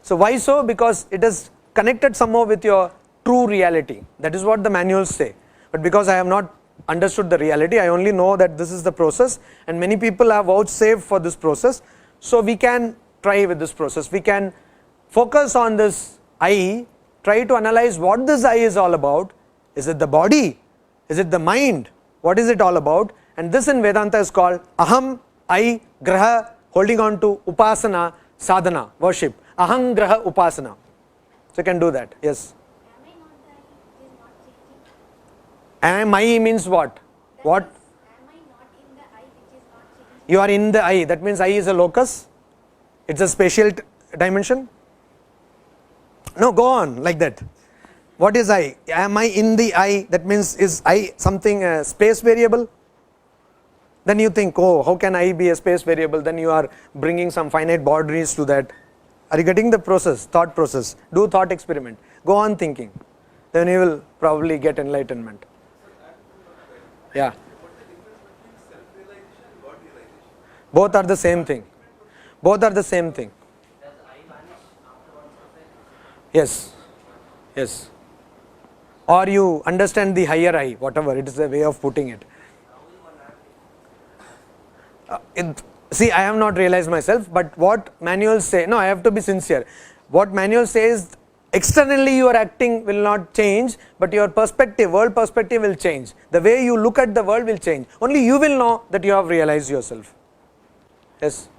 Speaker 1: So why so? Because it is connected somehow with your true reality. That is what the manuals say. But because I have not understood the reality, I only know that this is the process, and many people have vouchsafed for this process. So we can try with this process. We can focus on this I, try to analyze what this I is all about. Is it the body? Is it the mind? What is it all about? And this in Vedanta is called Aham, I, Graha, holding on to Upasana, Sadhana, worship. Aham, Graha, Upasana. So you can do that. Yes. Am I means what? What?
Speaker 10: Am I not in the I which is not changing?
Speaker 1: You are in the I. That means I is a locus. It's a spatial dimension. No, go on like that. What is I? Am I in the I? That means is I something space variable? Then you think, oh, how can I be a space variable? Then you are bringing some finite boundaries to that. Are you getting the process, thought process? Do thought experiment. Go on thinking. Then you will probably get enlightenment. Yeah. Both are the same thing. Both are the same thing. Yes. Yes. Or you understand the higher I, whatever, it is a way of putting it. See, I have not realized myself, but what manuals say, no, I have to be sincere. What manual says, externally your acting will not change, but your perspective, world perspective will change. The way you look at the world will change. Only you will know that you have realized yourself. Yes?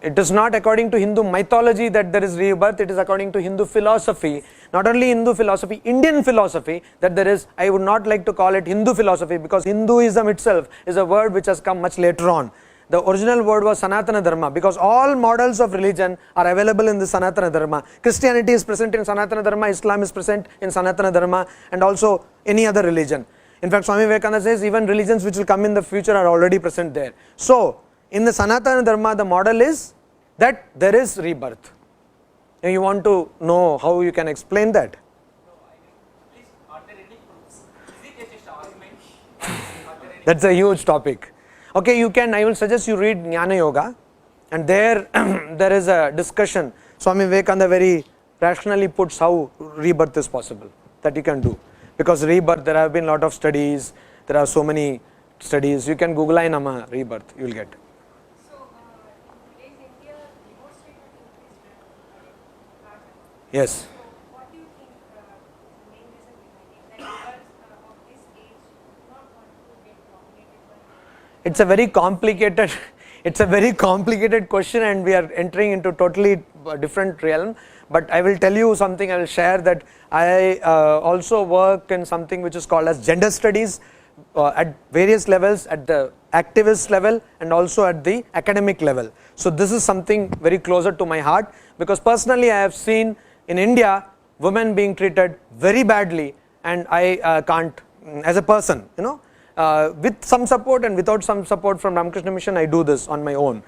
Speaker 1: It is not according to Hindu mythology that there is rebirth, it is according to Hindu philosophy. Not only Hindu philosophy, Indian philosophy, that there is, I would not like to call it Hindu philosophy, because Hinduism itself is a word which has come much later on. The original word was Sanatana Dharma, because all models of religion are available in the Sanatana Dharma. Christianity is present in Sanatana Dharma, Islam is present in Sanatana Dharma, and also any other religion. In fact, Swami Vivekananda says even religions which will come in the future are already present there. So, in the Sanatana Dharma, the model is that there is rebirth. You want to know how you can explain that? That's a huge topic. Okay, you can, I will suggest you read Jnana Yoga, and there there is a discussion. Swami Vivekananda very rationally puts how rebirth is possible, that you can do. Because rebirth, there have been a lot of studies, there are so many studies. You can Google Nama rebirth, you will get.
Speaker 10: So, in today's India, divorce rate has increased.
Speaker 1: Yes.
Speaker 10: So, what do you think is the main reason behind it? That girls of this age do not want to get dominated by
Speaker 1: It's a very complicated, It's a very complicated question and we are entering into totally different realm. But I will tell you something, I will share that I also work in something which is called as gender studies at various levels, at the activist level and also at the academic level. So this is something very closer to my heart, because personally I have seen in India women being treated very badly, and I can't, as a person, with some support and without some support from Ramakrishna Mission, I do this on my own.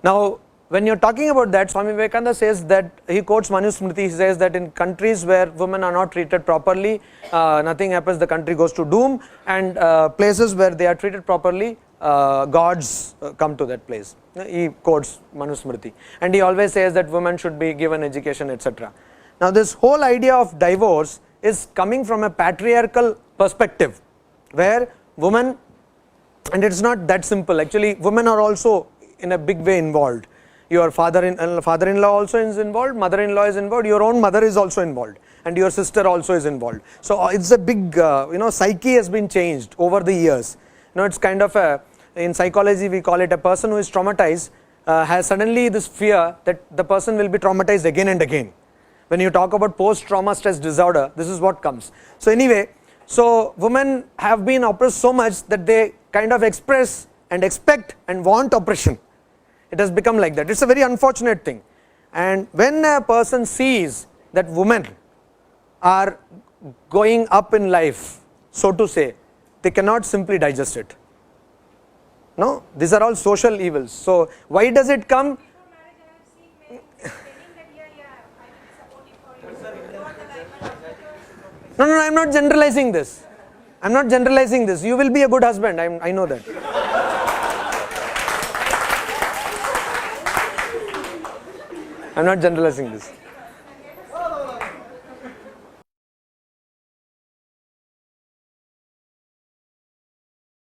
Speaker 1: Now, when you're talking about that, Swami Vivekananda says that, he quotes Manusmriti, he says that in countries where women are not treated properly, nothing happens, the country goes to doom, and places where they are treated properly, gods come to that place. He quotes Manusmriti, and he always says that women should be given education, etc. Now this whole idea of divorce is coming from a patriarchal perspective, where women, and it's not that simple, actually women are also in a big way involved. Your father-in-law also is involved, mother-in-law is involved, your own mother is also involved, and your sister also is involved. So it's a big, psyche has been changed over the years. It's kind of a, in psychology we call it, a person who is traumatized has suddenly this fear that the person will be traumatized again and again. When you talk about post-trauma stress disorder, this is what comes. So anyway, so women have been oppressed so much that they kind of express and expect and want oppression. It has become like that. It's a very unfortunate thing. And when a person sees that women are going up in life, so to say, they cannot simply digest it. No, these are all social evils. So why does it come?
Speaker 10: Before marriage, I have seen men telling that, I will be supportive for you. Throughout the life, but after the...
Speaker 1: No, I am not generalizing this. I am not generalizing this. You will be a good husband, I know that. I am not generalizing this.